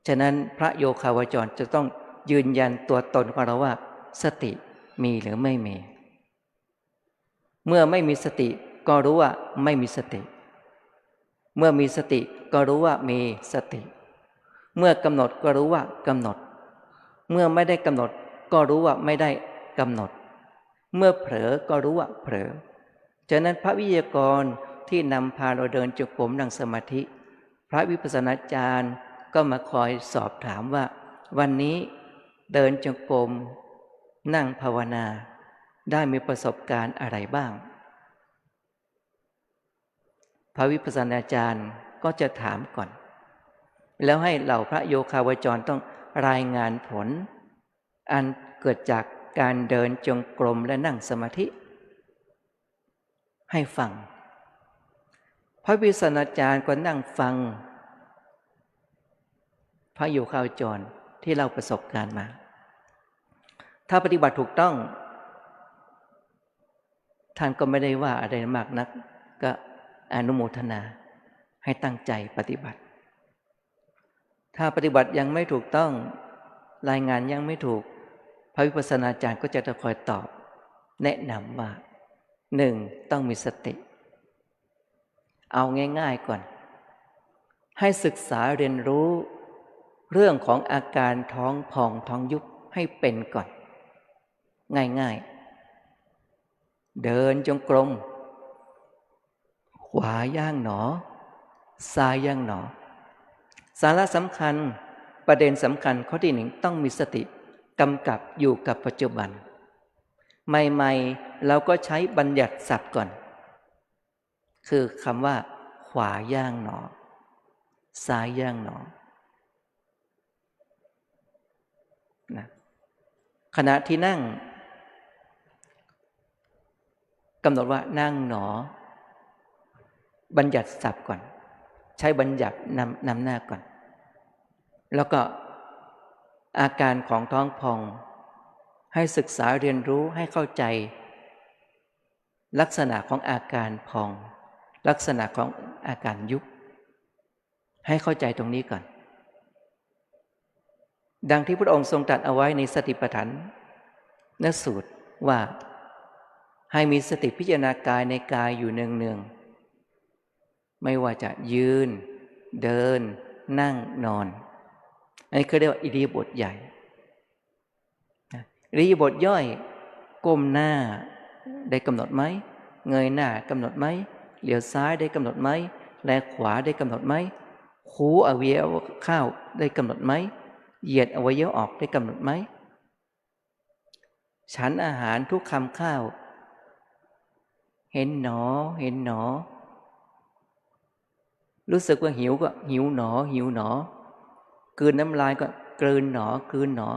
ฉะนั้นพระโยคาวจรจะต้องยืนยันตัวตนของเราว่าสติมีหรือไม่มีเมื่อไม่มีสติก็รู้ว่าไม่มีสติเมื่อมีสติก็รู้ว่ามีสติเมื่อกำหนดก็รู้ว่ากำหนดเมื่อไม่ได้กำหนดก็รู้ว่าไม่ได้กำหนดเมื่อเผลอก็รู้ว่าเผลอฉะนั้นพระวิทยากรที่นำพาเราเดินจงกรมนั่งสมาธิพระวิปัสสนาจารย์ก็มาคอยสอบถามว่าวันนี้เดินจงกรมนั่งภาวนาได้มีประสบการณ์อะไรบ้างพระวิปัสสนาจารย์ก็จะถามก่อนแล้วให้เหล่าพระโยคาวจรต้องรายงานผลอันเกิดจากการเดินจงกรมและนั่งสมาธิให้ฟังพระวิปัสสนาจารย์ก็นั่งฟังพระโยคาวจรที่เราประสบการณ์มาถ้าปฏิบัติถูกต้องท่านก็ไม่ได้ว่าอะไรมากนักก็อนุโมทนาให้ตั้งใจปฏิบัติถ้าปฏิบัติยังไม่ถูกต้องรายงานยังไม่ถูกพระวิปัสสนาจารย์ก็จะคอยตอบแนะนำว่า 1. ต้องมีสติเอาง่ายๆก่อนให้ศึกษาเรียนรู้เรื่องของอาการท้องพองท้องยุบให้เป็นก่อนง่ายๆเดินจงกรมขวาย่างหนอซ้ายย่างหนอสาระสำคัญประเด็นสำคัญข้อที่ 1ต้องมีสติกำกับอยู่กับปัจจุบัน ใหม่ๆเราก็ใช้บัญญัติศัพท์ก่อนคือคำว่าขวาย่างหนอซ้ายย่างหนอนะขณะที่นั่งกำหนดว่านั่งหนอบัญญัติศัพท์ก่อนใช้บัญญัตินำหน้าก่อนแล้วก็อาการของท้องพองให้ศึกษาเรียนรู้ให้เข้าใจลักษณะของอาการพองลักษณะของอาการยุบให้เข้าใจตรงนี้ก่อนดังที่พระองค์ทรงตรัสเอาไว้ในสติปัฏฐานสูตรว่าให้มีสติพิจารณากายในกายอยู่เนืองๆไม่ว่าจะยืนเดินนั่งนอนอันนี้คือเรียกว่าอิริยาบถใหญ่อิริยาบถย่อยก้มหน้าได้กำหนดไหมเงยหน้ากำหนดไหมเหลียวซ้ายได้กำหนดไหมแลขวาได้กำหนดไหมคูอวัยวะเข้าได้กำหนดไหมเหยียดอวัยวะออกได้กำหนดไหมฉันอาหารทุกคำข้าวเห็นหนอเห็นหนอรู้สึกว่าหิวก็หิวหนอหิวหนอกลืนน้ำลายก็กลืนหนอกลืนหนอ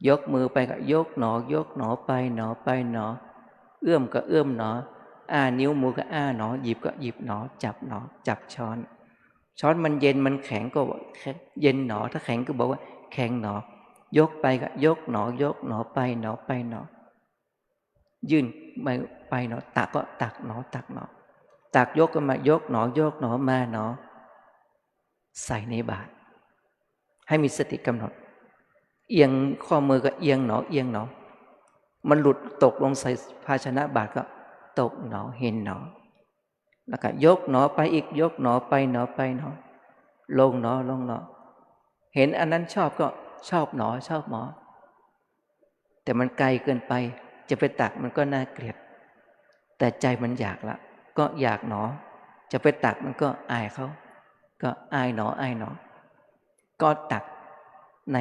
ยกมือไปก็ยกหนอยกหนอไปหนอไปหนอเอื้อมก็เอื้อมหนอนิ้วมือก็หนอหยิบก็หยิบหนอจับหนอจับช้อนมันเย็นมันแข็งก็เย็นหนอถ้าแข็งก็บอกว่าแข็งหนอยกไปก็ยกหนอยกหนอไปหนอไปหนอยื่นไปหนอตักก็ตักหนอตักหนอตักยกก็มายกหนอยกหนอมาหนอใส่ในบาตรให้มีสติกำหนดเอียงข้อมือก็เอียงหนอเอียงหนอมันหลุดตกลงใส่ภาชนะบาตรก็ตกหนอเห็นหนอแล้วก็ยกหนอไปอีกยกหนอไปหนอไปหนอลงหนอลงหนอเห็นอันนั้นชอบก็ชอบหนอชอบหมอแต่มันไกลเกินไปจะไปตักมันก็น่าเกลียดแต่ใจมันอยากละก็อยากหนอจะไปตักมันก็อายเขาก็อายหนออายหนอก็ตักใน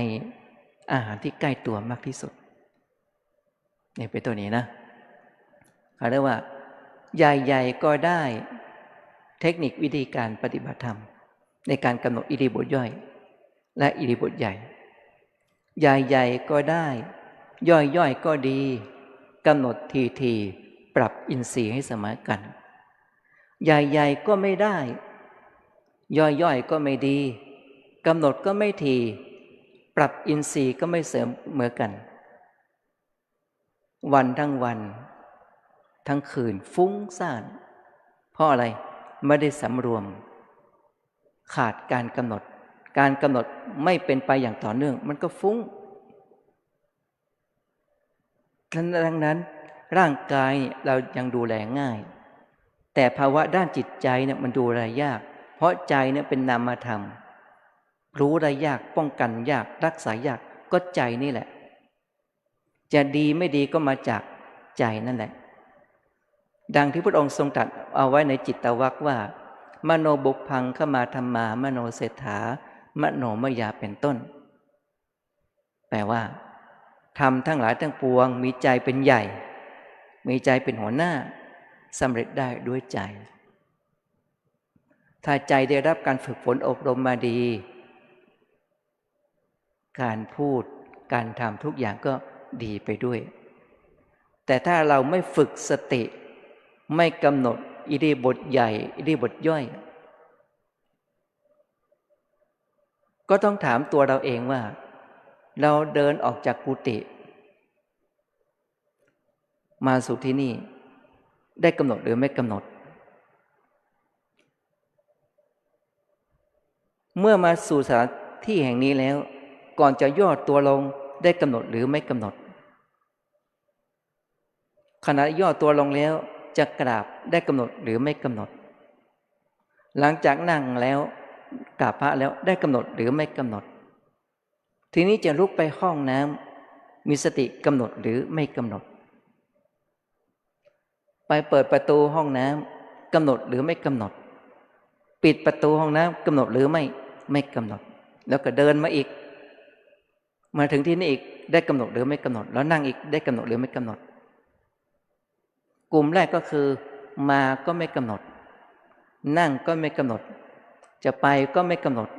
อาหารที่ใกล้ตัวมากที่สุดนี่เป็นตัวนี้นะเขาเรียกว่าใหญ่ๆก็ได้เทคนิควิธีการปฏิบัติธรรมในการกำหนดอิริยาบถย่อยและอิริยาบถใหญ่ใหญ่ๆก็ได้ย่อยๆก็ดีกำหนดทีๆปรับอินทรีย์ให้เสมอกันใหญ่ๆก็ไม่ได้ย่อยๆก็ไม่ดีกำหนดก็ไม่ทีปรับอินทรีย์ก็ไม่เสมอกันวันทั้งวันทั้งคืนฟุ้งซ่านเพราะอะไรไม่ได้สำรวมขาดการกำหนดไม่เป็นไปอย่างต่อเนื่องมันก็ฟุ้งดังนั้นร่างกายเรายังดูแลง่ายแต่ภาวะด้านจิตใจเนี่ยมันดูแลยากเพราะใจเนี่ยเป็นนามธรรมรู้ได้ยากป้องกันยากรักษายากก็ใจนี่แหละจะดีไม่ดีก็มาจากใจนั่นแหละดังที่พระองค์ทรงตรัสเอาไว้ในจิตตวรรคว่ามโนบุพพังขมาธรรมามโนเศรษฐามโนมยาเป็นต้นแปลว่าธรรมทั้งหลายทั้งปวงมีใจเป็นใหญ่มีใจเป็นหัวหน้าสำเร็จได้ด้วยใจถ้าใจได้รับการฝึกฝนอบรมมาดีการพูดการทำทุกอย่างก็ดีไปด้วยแต่ถ้าเราไม่ฝึกสติไม่กำหนดอิริยาบถใหญ่อิริยาบถย่อยก็ต้องถามตัวเราเองว่าเราเดินออกจากกุฏิมาสู่ที่นี่ได้กำหนดหรือไม่กำหนดเมื่อมาสู่สถานที่แห่งนี้แล้วก่อนจะย่อตัวลงได้กำหนดหรือไม่กำหนดขณะย่อตัวลงแล้วจะกราบได้กำหนดหรือไม่กำหนดหลังจากนั่งแล้วกราบพระแล้วได้กำหนดหรือไม่กำหนดทีนี้จะลุกไปห้องน้ำมีสติกำหนดหรือไม่กำหนดไปเปิดประตูห้องน้ำกำหนดหรือไม่กำหนดปิดประตูห้องน้ำกำหนดหรือไม่กำหนดแล้วก็เดินมาอีกมาถึงที่นี่อีก ได้กำหนดหรือไม่กำหนดแล้วนั่งอีกได้กำหนดหรือไม่กำหนดกลุ่มแรกก็คือมาก็ไม่กำหนดนั่งก็ไม่กำหนดจะไปก็ไม่กำหนด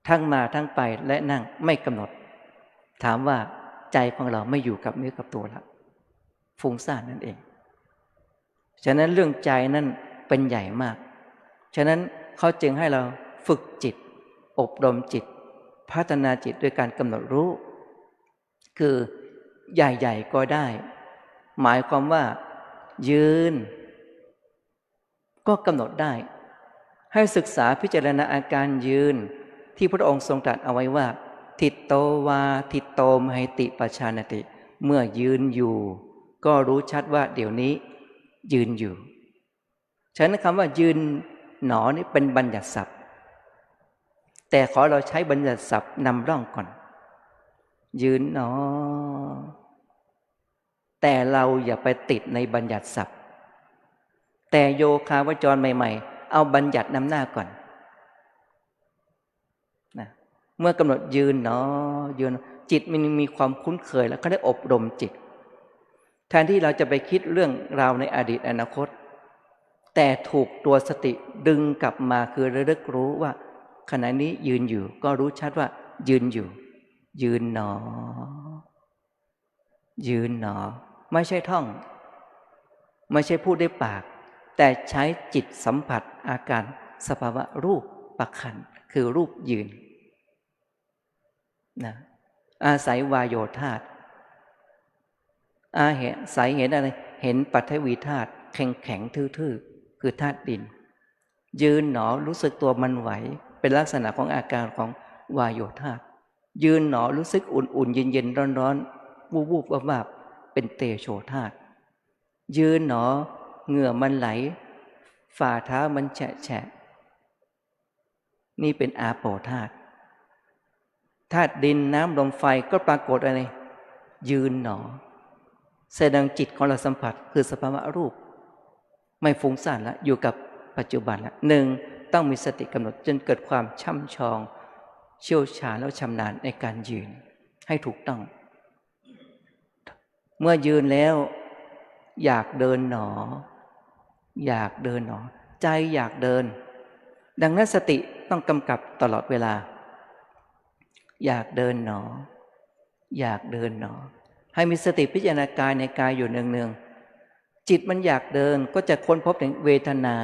ทั้งมาทั้งไปและนั่งไม่กำหนดถามว่าใจของเราไม่อยู่กับเนื้อกับตัวแล้วฟุ้งซ่านนั่นเองฉะนั้นเรื่องใจนั่นเป็นใหญ่มากฉะนั้นเขาจึงให้เราฝึกจิตอบรมจิตพัฒนาจิตด้วยการกำหนดรู้คือใหญ่ๆก็ได้หมายความว่ายืนก็กำหนดได้ให้ศึกษาพิจารณาอาการยืนที่พระองค์ทรงตรัสเอาไว้ว่าทิตโตวาทิตโตมหิติปชานติเมื่อยืนอยู่ก็รู้ชัดว่าเดี๋ยวนี้ยืนอยู่ฉะนั้นคำว่ายืนหนอนี่เป็นบัญญัติศัพท์แต่ขอเราใช้บัญญัติศัพท์นำร่องก่อนยืนหนอแต่เราอย่าไปติดในบัญญัติศัพท์แต่โยคาวจรใหม่ๆเอาบัญญัตินำหน้าก่อนนะเมื่อกำหนดยืนหนอยืนจิตมันมีความคุ้นเคยแล้วก็ได้อบรมจิตแทนที่เราจะไปคิดเรื่องราวในอดีตอนาคตแต่ถูกตัวสติดึงกลับมาคือระลึกรู้ว่าขณะนี้ยืนอยู่ก็รู้ชัดว่ายืนอยู่ยืนหนอยืนหนอไม่ใช่ท่องไม่ใช่พูดด้วยปากแต่ใช้จิตสัมผัสอาการสภาวะรูปปัจขันธ์คือรูปยืนนะอาศัยวายโยธาตุอาศัยเห็นอะไรเห็นปัทวีธาตุแข็งทื่อๆคือธาตุดินยืนหนอรู้สึกตัวมันไหวเป็นลักษณะของอาการของวายโยธาตุยืนหนอรู้สึกอุ่นๆเย็นๆร้อนๆวูบๆวาบๆเป็นเตโชธาตุยืนหนอเหงื่อมันไหลฝ่าเท้ามันแฉะนี่เป็นอาโปธาตุธาตุดินน้ำลมไฟก็ปรากฏอะไรยืนหนอแสดงจิตของเราสัมผัสคือสภาวะรูปไม่ฟุ้งซ่านแล้วอยู่กับปัจจุบันแล้วหนึ่งต้องมีสติกำหนดจนเกิดความช่ำชองเชี่ยวชาญแล้วชำนาญในการยืนให้ถูกต้องเมื่อยืนแล้วอยากเดินหนออยากเดินหนอใจอยากเดินดังนั้นสติต้องกำกับตลอดเวลาอยากเดินหนออยากเดินหนอให้มีสติพิจารณากายในกายอยู่เนืองๆจิตมันอยากเดินก็จะค้นพบถึงเวทนา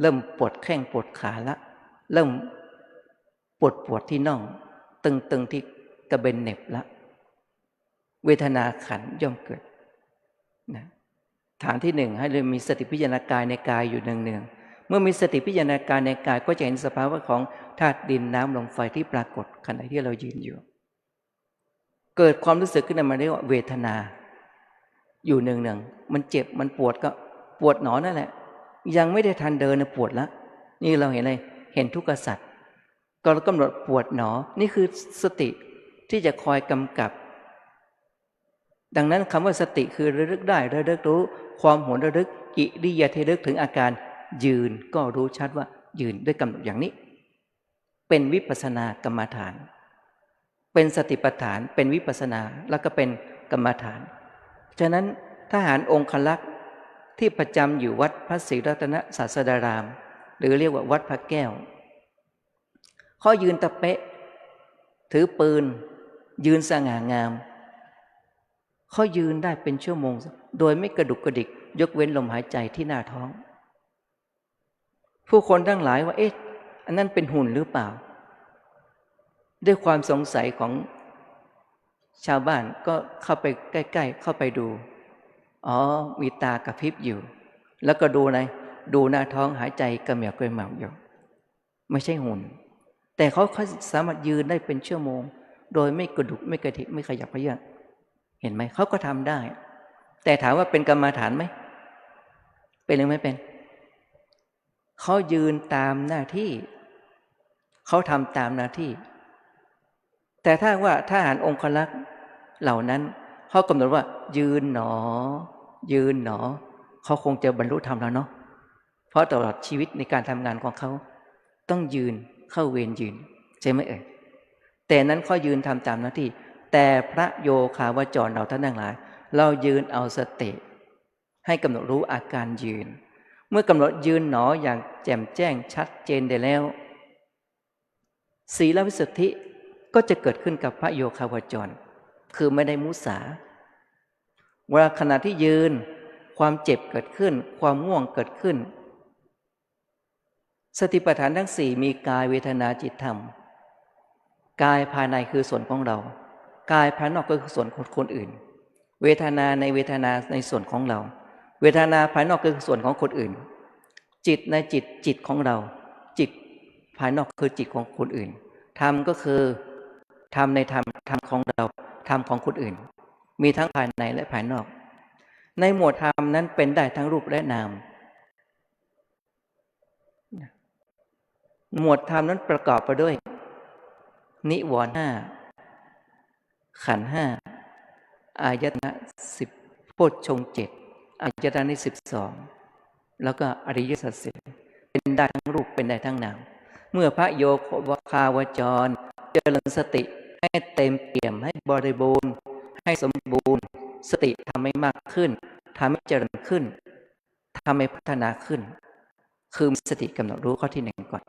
เริ่มปวดแข้งปวดขาละเริ่มปวดที่น่องตึงที่กระเบนเหน็บละเวทนาขันย่อมเกิดนะฐานที่หนึ่งให้เรามีสติพิจารณากายในกายอยู่เนืองๆเมื่อมีสติพิจารณากายในกายก็จะเห็นสภาวะของธาตุดินน้ำลมไฟที่ปรากฏขณะที่เรายืนอยู่เกิดความรู้สึกขึ้นมาเรียกว่าเวทนาอยู่เนืองๆมันเจ็บมันปวดก็ปวดหนอนั่นแหละยังไม่ได้ทันเดินปวดแล้วนี่เราเห็นอะไรเห็นทุกขสัตว์ก็กำหนดปวดหนอนี่คือสติที่จะคอยกำกับดังนั้นคำว่าสติคือระลึกได้ระลึกรู้ความหวนระลึกกิริยาที่ระลึกถึงอาการยืนก็รู้ชัดว่ายืนด้วยกำหนดอย่างนี้เป็นวิปัสสนากรรมฐานเป็นสติปัฏฐานเป็นวิปัสสนาแล้วก็เป็นกรรมฐานฉะนั้นทหารองคลักษ์ที่ประจำอยู่วัดพระศรีรัตนศาสดารามหรือเรียกว่าวัดพระแก้วเขายืนตะเป๊ะถือปืนยืนสง่างามเขายืนได้เป็นชั่วโมงโดยไม่กระดุกกระดิกยกเว้นลมหายใจที่หน้าท้องผู้คนทั้งหลายว่าเอ๊ะอันนั้นเป็นหุ่นหรือเปล่าด้วยความสงสัยของชาวบ้านก็เข้าไปใกล้ๆเข้าไปดูอ๋อมีตากระพริบอยู่แล้วก็ดูอะไรดูหน้าท้องหายใจกระเหมี่ยวกระเหม่าอยู่ไม่ใช่หุ่นแต่เขาสามารถยืนได้เป็นชั่วโมงโดยไม่กระดุกไม่กระดิกไม่ขยับเขยื้อนเห็นไหมเขาก็ทำได้แต่ถามว่าเป็นกรรมฐานไหมเป็นหรือไม่เป็นเขายืนตามหน้าที่เขาทำตามหน้าที่แต่ถ้าว่าทหารองครักษ์เหล่านั้นเขากำหนดว่ายืนหนอยืนหนอเขาคงจะบรรลุธรรมแล้วเนาะเพราะตลอดชีวิตในการทำงานของเขาต้องยืนเข้าเวรยืนใช่ไหมเอ่ย แต่นั้นเขายืนทำตามหน้าที่แต่พระโยคาวจรเราท่านทั้งหลายเรายืนเอาสติให้กำหนดรู้อาการยืนเมื่อกำหนดยืนหนออย่างแจ่มแจ้งชัดเจนได้แล้วศีลวิสุทธิก็จะเกิดขึ้นกับพระโยคาวจรคือไม่ได้มุสาเวลาขณะที่ยืนความเจ็บเกิดขึ้นความง่วงเกิดขึ้นสติปัฏฐานทั้ง4มีกายเวทนาจิตธรรมกายภายในคือส่วนของเรากายภายนอกก็คือส่วนของคนอื่นเวทนาในเวทนาในส่วนของเราเวทนาภายนอกคือส่วนของคนอื่นจิตในจิตของเราจิตภายนอกคือจิตของคนอื่นธรรมก็คือธรรมในธรรมของเราธรรมของคนอื่นมีทั้งภายในและภายนอกในหมวดธรรมนั้นเป็นได้ทั้งรูปและนามหมวดธรรมนั้นประกอบไปด้วยนิวรณ์5ขันธ์5อายตนะ10โพชฌงค์7อายตนะนี้12แล้วก็อริยสัจ4เป็นได้ทั้งรูปเป็นได้ทั้งนามเมื่อพระโยคาวจรเจริญสติให้เต็มเปี่ยมให้บริบูรณ์ให้สมบูรณ์สติทำให้มากขึ้นทำให้เจริญขึ้นทำให้พัฒนาขึ้นคือมีสติกำหนดรู้ข้อที่1ก่อน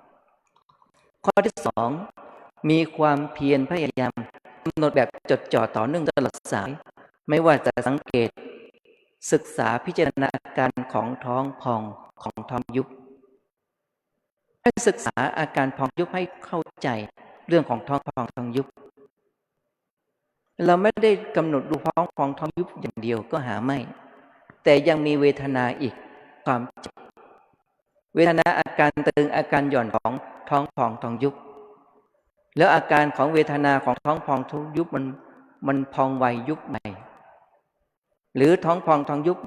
ข้อที่2มีความเพียรพยายามกำหนดแบบจดจ่อต่อเนื่องตลอดสายไม่ว่าจะสังเกตศึกษาพิจารณาอาการของท้องพองของท้องยุบให้ศึกษาอาการพองยุบให้เข้าใจเรื่องของท้องพองท้องยุบเราไม่ได้กำหนดดูท้องพองท้องยุบอย่างเดียวก็หาไม่แต่ยังมีเวทนาอีกความเจ็บเวทนาอาการตึงอาการหย่อนของท้องพองท้องยุบแล้วอาการของเวทนาของท้องพองท้องยุบมันพองไวยุบใหม่หรือท้องพองท้องยุบ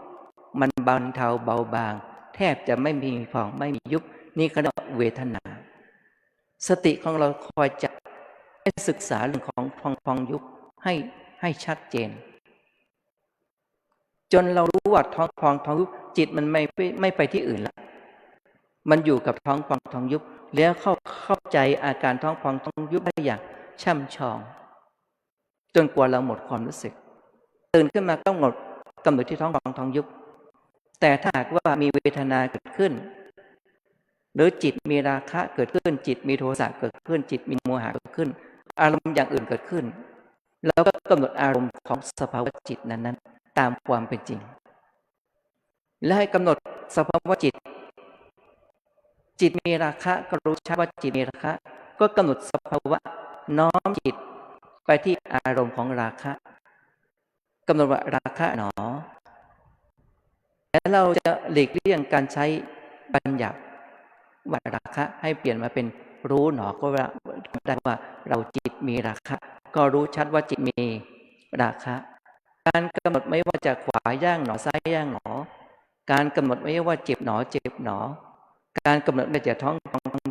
มันบรรเทาเบาบางแทบจะไม่มีพองไม่มียุบนี่คือเวทนาสติของเราคอยจับให้ศึกษาเรื่องของพองยุบให้ชัดเจนจนเรารู้ว่าท้องพองท้องยุบจิตมันไม่ไปที่อื่นละมันอยู่กับท้องพองท้องยุบแล้วเข้าใจอาการท้องพองท้องยุบได้อย่างช่ำชองจนกว่าเราหมดความรู้สึกตื่นขึ้นมากำหนดที่ท้องพองท้องยุบแต่ถ้าหากว่ามีเวทนาเกิดขึ้นหรือจิตมีราคะเกิดขึ้นจิตมีโทสะเกิดขึ้นจิตมีโมหะเกิดขึ้นอารมณ์อย่างอื่นเกิดขึ้นแล้วก็กำหนดอารมณ์ของสภาวะจิตนั้นๆตามความเป็นจริงและให้กำหนดสภาวะจิตมีราคะก็รู้ชัดว่าจิตมีราคะก็กำหนดสภาวะน้อมจิตไปที่อารมณ์ของราคะกำหนดว่าราคะหนอและเราจะหลีกเลี่ยงการใช้บัญญัติว่าราคะให้เปลี่ยนมาเป็นรู้หนอก็ได้ว่าเราจิตมีราคะก็รู้ชัดว่าจิตมีราคะการกำหนดไม่ว่าจะขวาย่างหนอซ้ายย่างหนอการกำหนดไม่ว่าเจ็บหนอเจ็บหนอการกำหนดไม่จะท้อง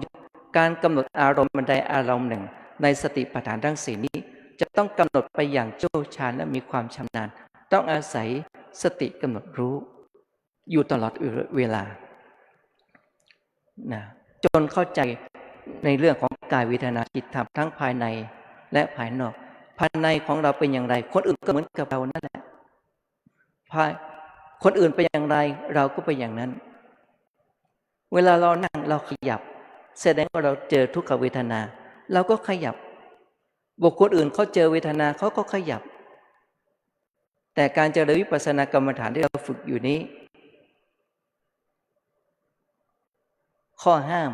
ยุบการกำหนดอารมณ์ใดอารมณ์หนึ่งในสติปัฏฐานทั้ง4นี้จะต้องกำหนดไปอย่างเชี่ยวชาญและมีความชำนาญต้องอาศัยสติกำหนดรู้อยู่ตลอดเวลานะจนเข้าใจในเรื่องของกายเวทนาจิตธรรมทั้งภายในและภายนอกภายในของเราเป็นอย่างไรคนอื่นก็เหมือนกับเรานั่นแหละคนอื่นเป็นอย่างไรเราก็เป็นอย่างนั้นเวลาเรานั่งเราขยับแสดงว่าเราเจอทุกขเวทนาเราก็ขยับบุคคลอื่นเขาเจอเวทนาเขาก็ขยับแต่การเจริญวิปัสสนากรรมฐานที่เราฝึกอยู่นี้ข้อห้า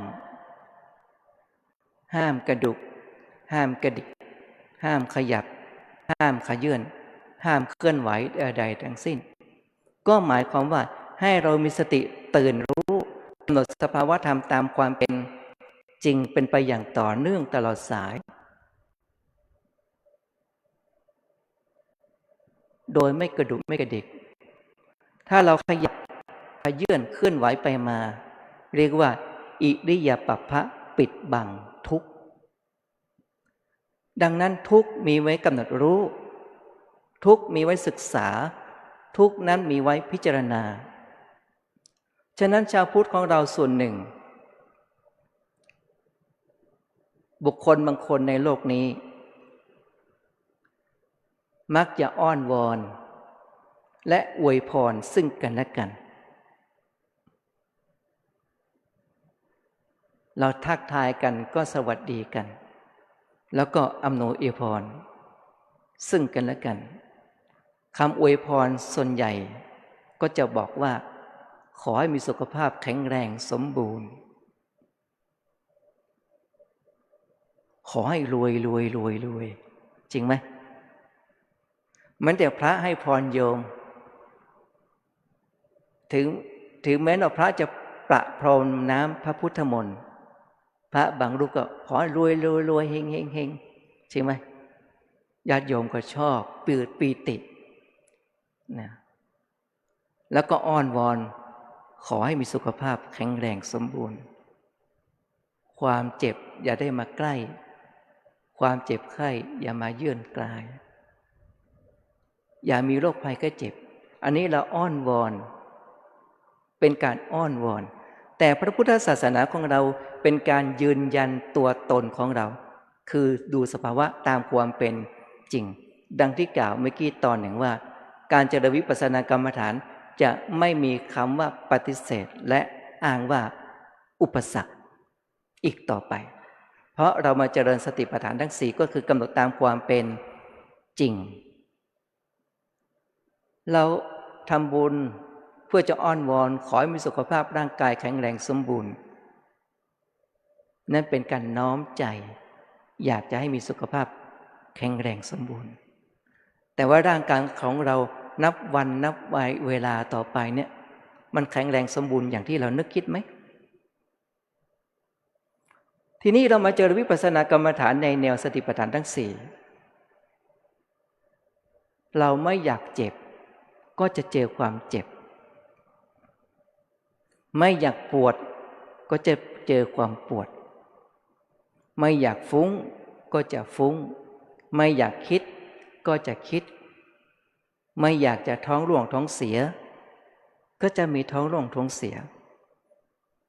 มกระดุกห้ามกระดิกห้ามขยับห้ามขยื่นห้ามเคลื่อนไหวใดทั้งสิ้นก็หมายความว่าให้เรามีสติตื่นรู้กำหนดสภาวะธรรมตามความเป็นจริงเป็นไปอย่างต่อเนื่องตลอดสายโดยไม่กระดุกไม่กระดิกถ้าเราขยับขยื่นเคลื่อนไหวไปมาเรียกว่าอิริยาปภะปิดบังทุกข์ดังนั้นทุกข์มีไว้กำหนดรู้ทุกข์มีไว้ศึกษาทุกข์นั้นมีไว้พิจารณาฉะนั้นชาวพุทธของเราส่วนหนึ่งบุคคลบางคนในโลกนี้ มักจะอ้อนวอนและอวยพรซึ่งกันและกันเราทักทายกันก็สวัสดีกันแล้วก็อำนวยอวยพรซึ่งกันและกันคำอวยพรส่วนใหญ่ก็จะบอกว่าขอให้มีสุขภาพแข็งแรงสมบูรณ์ขอให้รวยจริงไหมเหมือนแต่พระให้พรโยมถึงแม้ว่าพระจะประพรมน้ำพระพุทธมนต์พระบางรูปก็ขอให้รวยเฮงใช่ไหมญาติโยมก็ชอบปีตินะแล้วก็อ้อนวอนขอให้มีสุขภาพแข็งแรงสมบูรณ์ความเจ็บอย่าได้มาใกล้ความเจ็บไข้อย่ามาเยื่อนกลายอย่ามีโรคภัยไข้เจ็บอันนี้เราอ้อนวอนเป็นการอ้อนวอนแต่พระพุทธศาสนาของเราเป็นการยืนยันตัวตนของเราคือดูสภาวะตามความเป็นจริงดังที่กล่าวเมื่อกี้ตอนหนึ่งว่าการเจริญวิปัสสนากรรมฐานจะไม่มีคำว่าปฏิเสธและอ้างว่าอุปสรรคอีกต่อไปเพราะเรามาเจริญสติปัฏฐานทั้ง4ก็คือกำหนดตามความเป็นจริงเราทำบุญเพื่อจะอ้อนวอนขอให้มีสุขภาพร่างกายแข็งแรงสมบูรณ์นั่นเป็นการน้อมใจอยากจะให้มีสุขภาพแข็งแรงสมบูรณ์แต่ว่าร่างกายของเรานับวันนับวัยเวลาต่อไปเนี่ยมันแข็งแรงสมบูรณ์อย่างที่เรานึกคิดไหมทีนี้เรามาเจริญวิปัสสนากรรมฐานในแนวสติปัฏฐานทั้ง4เราไม่อยากเจ็บก็จะเจอความเจ็บไม่อยากปวดก็จะเจอความปวดไม่อยากฟุ้งก็จะฟุ้งไม่อยากคิดก็จะคิดไม่อยากจะท้องร่วงท้องเสียก็จะมีท้องร่วงท้องเสีย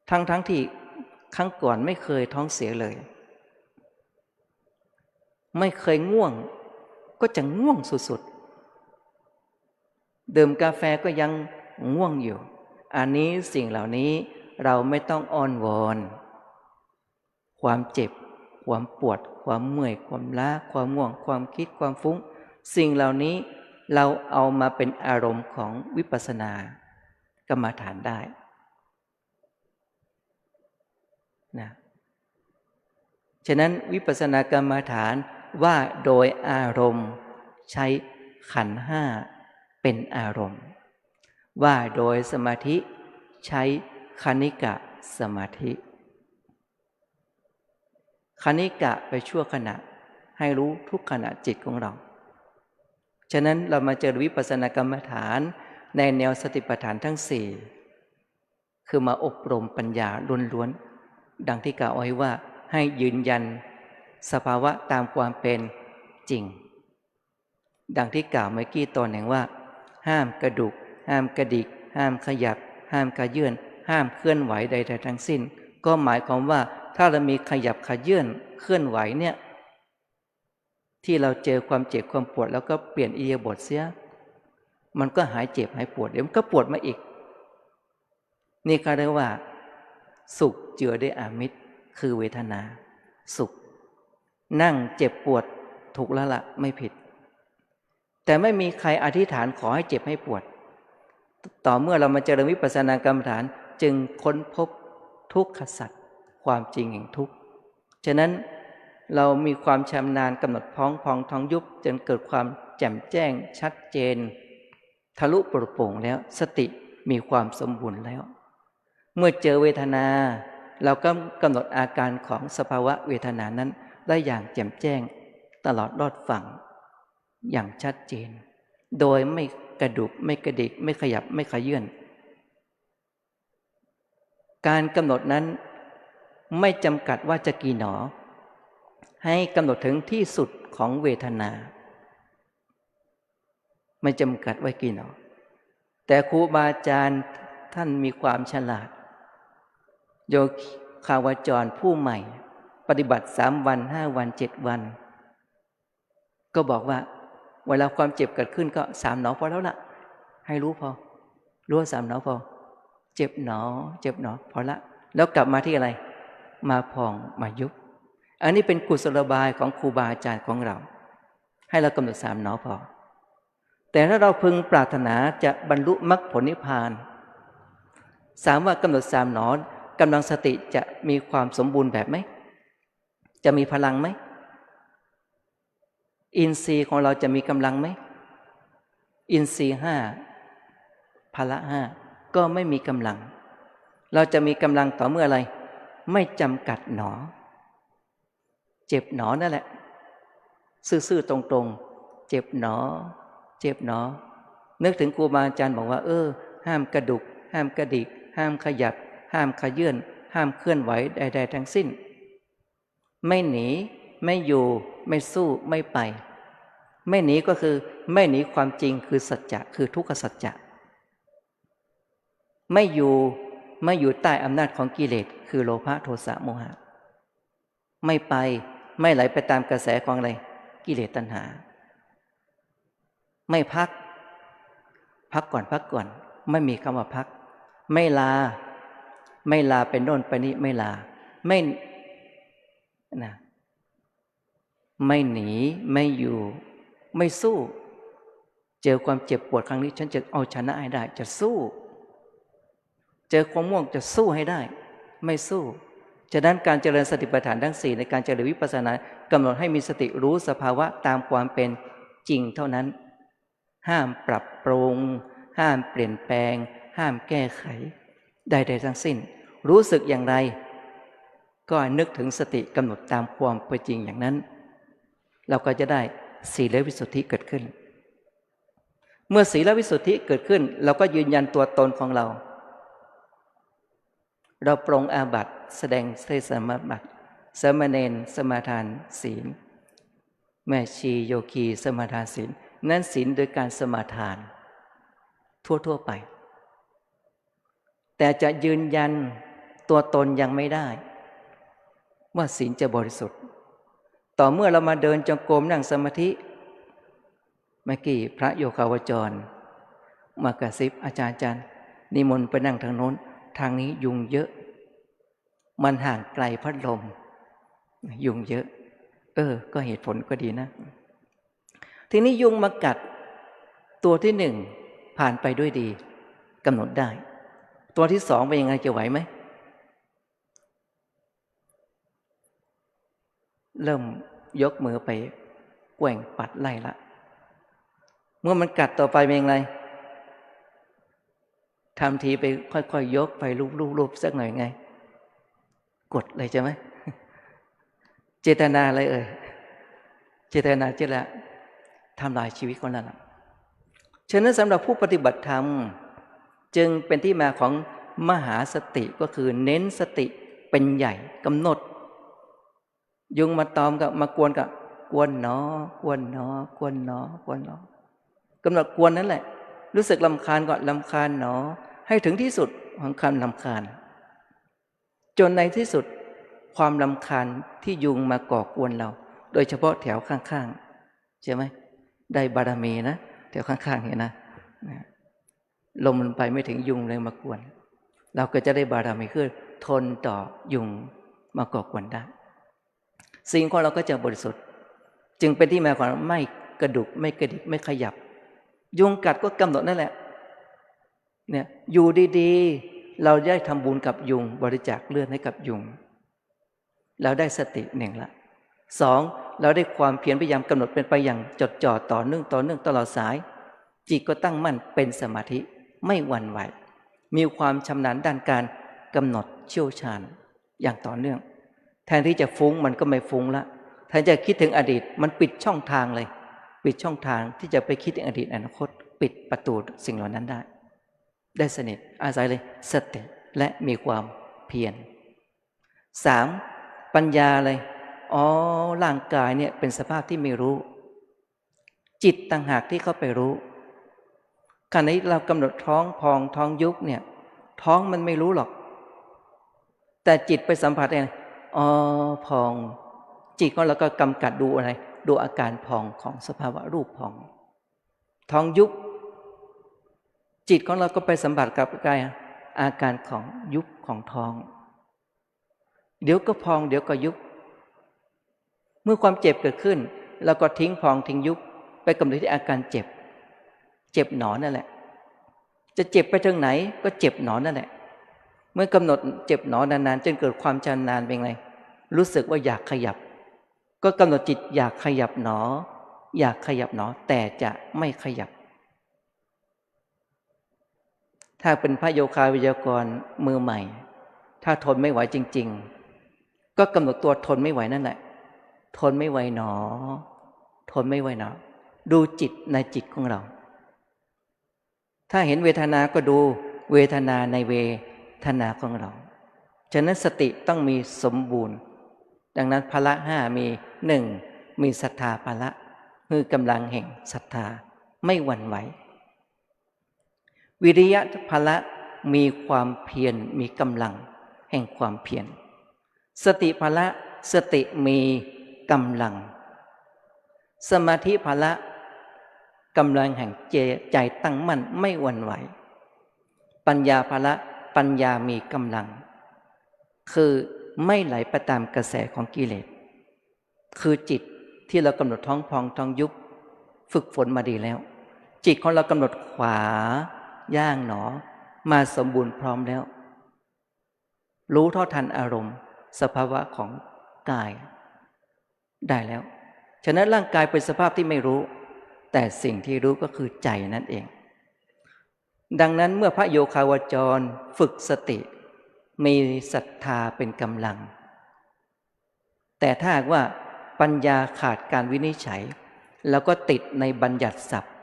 ทั้งที่ครั้งก่อนไม่เคยท้องเสียเลยไม่เคยง่วงก็จะง่วงสุดๆดื่มกาแฟก็ยังง่วงอยู่อันนี้สิ่งเหล่านี้เราไม่ต้องอ้อนวอนความเจ็บความปวดความเมื่อยความล้าความง่วงความคิดความฟุ้งสิ่งเหล่านี้เราเอามาเป็นอารมณ์ของวิปัสสนากรรมฐานได้นะฉะนั้นวิปัสสนากรรมฐานว่าโดยอารมณ์ใช้ขันธ์5เป็นอารมณ์ว่าโดยสมาธิใช้คณิกะสมาธิคณิกะไปชั่วขณะให้รู้ทุกขณะจิตของเราฉะนั้นเรามาเจอวิปัสสนากรรมฐานในแนวสติปัฏฐานทั้ง4คือมาอบรมปัญญาล้วนๆดังที่กล่าวไว้ว่าให้ยืนยันสภาวะตามความเป็นจริงดังที่กล่าวเมื่อกี้ตอนหนึ่งว่าห้ามกระดุกห้ามกระดิกห้ามขยับห้ามขยื่นห้ามเคลื่อนไหวใดๆทั้งสิ้นก็หมายความว่าถ้าเรามีขยับขยื่นเคลื่อนไหวเนี่ยที่เราเจอความเจ็บความปวดแล้วก็เปลี่ยนอิริยาบถเสียมันก็หายเจ็บหายปวดเดี๋ยวมันก็ปวดมาอีกนี่เขาเรียกว่าสุขเจือด้วยอามิตรคือเวทนาสุขนั่งเจ็บปวดถูกแล้วล่ะไม่ผิดแต่ไม่มีใครอธิษฐานขอให้เจ็บให้ปวดต่อเมื่อเรามาเจริญวิปัสสนากรรมฐานจึงค้นพบทุกขสัจความจริงแห่งทุกข์ฉะนั้นเรามีความชำนาญกำหนดพ้องพองท้องยุบจนเกิดความแจ่มแจ้งชัดเจนทะลุปลุกโปร่งแล้วสติมีความสมบูรณ์แล้วเมื่อเจอเวทนาเราก็กำหนดอาการของสภาวะเวทนานั้นได้อย่างแจ่มแจ้งตลอดรอดฝั่งอย่างชัดเจนโดยไม่กระดุกไม่กระดิกไม่ขยับไม่ขยื่นการกำหนดนั้นไม่จำกัดว่าจะกี่หนอให้กำหนดถึงที่สุดของเวทนาไม่จำกัดไว้กี่หนอแต่ครูบาอาจารย์ท่านมีความฉลาดโยคาวจรผู้ใหม่ปฏิบัติ3 วัน5 วัน7 วันก็บอกว่า เวลาความเจ็บเกิดขึ้นก็3 หนอพอแล้วล่ะให้รู้พอรู้ว่า3 หนอพอเจ็บหนอเจ็บหนอพอละแล้วกลับมาที่อะไรมาพองมายุบอันนี้เป็นกุศโลบายของครูบาอาจารย์ของเราให้เรากำหนด3 หนอพอแต่ถ้าเราพึงปรารถนาจะบรรลุมรรคผลนิพพานว่ากำหนด3 หนอกำลังสติจะมีความสมบูรณ์แบบไหมจะมีพลังไหมอินทรีย์ของเราจะมีกำลังไหมอินทรีย์5พละ5ก็ไม่มีกำลังเราจะมีกำลังต่อเมื่ออะไรไม่จำกัดหนอเจ็บหนอนั่นแหละซื่อๆตรงๆเจ็บหนอเจ็บหนอนึกถึงครูบาอาจารย์บอกว่าห้ามกระดุกห้ามกระดิกห้ามขยับห้ามขยื่นห้ามเคลื่อนไหวใดๆทั้งสิ้นไม่หนีไม่อยู่ไม่สู้ไม่ไปไม่หนีก็คือไม่หนีความจริงคือสัจจะคือทุกขสัจจะไม่อยู่ใต้อำนาจของกิเลสคือโลภะโทสะโมหะไม่ไปไม่ไหลไปตามกระแสของอะไรกิเลสตัณหาไม่พักก่อนไม่มีคำว่าพักไม่ลาไปโน่นไปนี่ไม่ลาไม่หนีไม่อยู่ไม่สู้เจอความเจ็บปวดครั้งนี้ฉันจะเอาชนะให้ได้จะสู้เจอความง่วงจะสู้ให้ได้ไม่สู้ฉะนั้นการเจริญสติปัฏฐานทั้ง4ในการเจริญวิปัสสนากำหนดให้มีสติรู้สภาวะตามความเป็นจริงเท่านั้นห้ามปรับปรุงห้ามเปลี่ยนแปลงห้ามแก้ไขใดๆทั้งสิ้นรู้สึกอย่างไรก็นึกถึงสติกำหนดตามความเป็นจริงอย่างนั้นเราก็จะได้ศีลวิสุทธิเกิดขึ้นเมื่อศีลวิสุทธิเกิดขึ้นเราก็ยืนยันตัวตนของเราปรงอาบัติแสดงเทศนาบัติสามเณรสมาทานศีลแม่ชีโยคีสมาทานศีลนั้นศีลโดยการสมาทานทั่วไปแต่จะยืนยันตัวตนยังไม่ได้ว่าศีลจะบริสุทธิ์ต่อเมื่อเรามาเดินจงกรมนั่งสมาธิเมื่อกี้พระโยคาวจรมากระซิบอาจารย์นิมนต์ไปนั่งทางโน้นทางนี้ยุงเยอะมันห่างไกลพัดลมยุงเยอะก็เหตุผลก็ดีนะทีนี้ยุงมากัดตัวที่1ผ่านไปด้วยดีกำหนดได้ตัวที่2เป็นยังไงจะไหวไหมเริ่มยกมือไปแกว่งปัดไล่ละเมื่อมันกัดต่อไปเป็นยังไงทำทีไปค่อยๆ ยกไปรูปสักหน่อยไงกดเลยใช่ไหมเจตนาอะไรเจตนาจะทำลายชีวิตคนนั้นฉะนั้นสำหรับผู้ปฏิบัติธรรมจึงเป็นที่มาของมหาสติก็คือเน้นสติเป็นใหญ่กำหนดยุงมาตอมกับมากวนกับกวนหนอกวนหนอกวนหนอกวนหนอกำหนดกวนนั่นแหละรู้สึกรำคาญก็รำคาญหนอให้ถึงที่สุดของความรำคาญจนในที่สุดความรำคาญที่ยุงมาก่อกวนเราโดยเฉพาะแถวข้างๆใช่ไหมได้บารมีนะแถวข้างๆเนี่ยนะลมมันไปไม่ถึงยุงเลยมากวนเราก็จะได้บารมีคือทนต่อยุงมาก่อกวนได้สิ่งของเราก็จะบริสุทธิ์จึงเป็นที่มาของไม่กระดุกไม่กระดิกไม่ขยับยุงกัดก็กำหนดนั่นแหละเนี่ยอยู่ดีๆเราได้ทำบุญกับยุงบริจาคเลือดให้กับยุงเราได้สติ1ละ2เราได้ความเพียรพยายามกำหนดเป็นไปอย่างจดจ่อต่อเนื่องตลอดสายจิตก็ตั้งมั่นเป็นสมาธิไม่หวั่นไหวมีความชำนาญด้านการกำหนดเชี่ยวชาญอย่างต่อเนื่องแทนที่จะฟุ้งมันก็ไม่ฟุ้งละแทนจะคิดถึงอดีตมันปิดช่องทางเลยปิดช่องทางที่จะไปคิดถึงอดีตอนาคตปิดประตูสิ่งเหล่านั้นได้สนิทอาศัยเลยสติและมีความเพียร3ปัญญาเลยร่างกายเนี่ยเป็นสภาพที่ไม่รู้จิตต่างหากที่เข้าไปรู้ขณะนี้เรากำหนดท้องพองท้องยุบเนี่ยท้องมันไม่รู้หรอกแต่จิตไปสัมผัสเองพองจิตของเราก็กำกับดูอะไรดูอาการพองของสภาวะรูปพอง ท้องยุบจิตของเราก็ไปสัมผัสกับกายอาการของยุบของท้อง เดี๋ยวก็พองเดี๋ยวก็ยุบเมื่อความเจ็บเกิดขึ้นเราก็ทิ้งพองทิ้งยุบไปกำหนดที่อาการเจ็บหนอนั่นแหละจะเจ็บไปถึงไหนก็เจ็บหนอนั่นแหละเมื่อกำหนดเจ็บหนอนานๆจนเกิดความชำนาญเป็นไงรู้สึกว่าอยากขยับก็กำหนดจิตอยากขยับหนออยากขยับหนอแต่จะไม่ขยับถ้าเป็นพระโยคาวิทยากรมือใหม่ถ้าทนไม่ไหวจริงๆก็กำหนดตัวทนไม่ไหวนั่นแหละทนไม่ไหวหนอทนไม่ไหวหนอดูจิตในจิตของเราถ้าเห็นเวทนาก็ดูเวทนาในเวทนาของเราฉะนั้นสติต้องมีสมบูรณ์ดังนั้นพละห้ามีหนึ่งมีศรัทธาพละคือกำลังแห่งศรัทธาไม่หวั่นไหววิริยะพละมีความเพียรมีกำลังแห่งความเพียรสติพละสติมีกำลังสมาธิพละกำลังแห่งใจตั้งมั่นไม่หวั่นไหวปัญญาพละปัญญามีกำลังคือไม่ไหลไปตามกระแสของกิเลสคือจิตที่เรากำหนดท้องพองท้องยุบฝึกฝนมาดีแล้วจิตของเรากำหนดขวาย่างหนอมาสมบูรณ์พร้อมแล้วรู้เท่าทันอารมณ์สภาวะของกายได้แล้วฉะนั้นร่างกายเป็นสภาพที่ไม่รู้แต่สิ่งที่รู้ก็คือใจนั่นเองดังนั้นเมื่อพระโยคาวจรฝึกสติมีศรัทธาเป็นกำลังแต่ถ้าว่าปัญญาขาดการวินิจฉัยแล้วก็ติดในบัญญัติศัพท์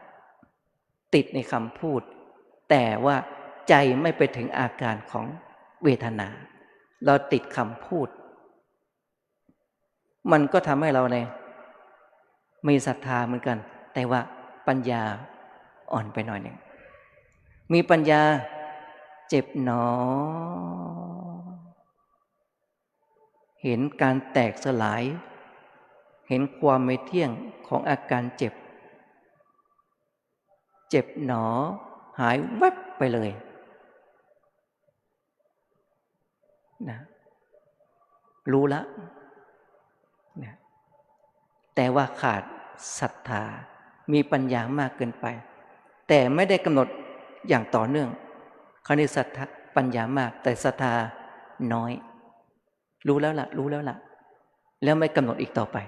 ติดในคำพูดแต่ว่าใจไม่ไปถึงอาการของเวทนาเราติดคำพูดมันก็ทำให้เราเนี่ยมีศรัทธาเหมือนกันแต่ว่าปัญญาอ่อนไปหน่อยหนึ่งมีปัญญาเจ็บหนอเห็นการแตกสลายเห็นความไม่เที่ยงของอาการเจ็บหนอหายแวบไปเลยนะรู้ละนะแต่ว่าขาดศรัทธามีปัญญามากเกินไปแต่ไม่ได้กำหนดอย่างต่อเนื่องคราวนี้ศรัทธาปัญญามากแต่ศรัทธาน้อยรู้แล้วล่ะแล้วไม่กำหนดอีกต่อไป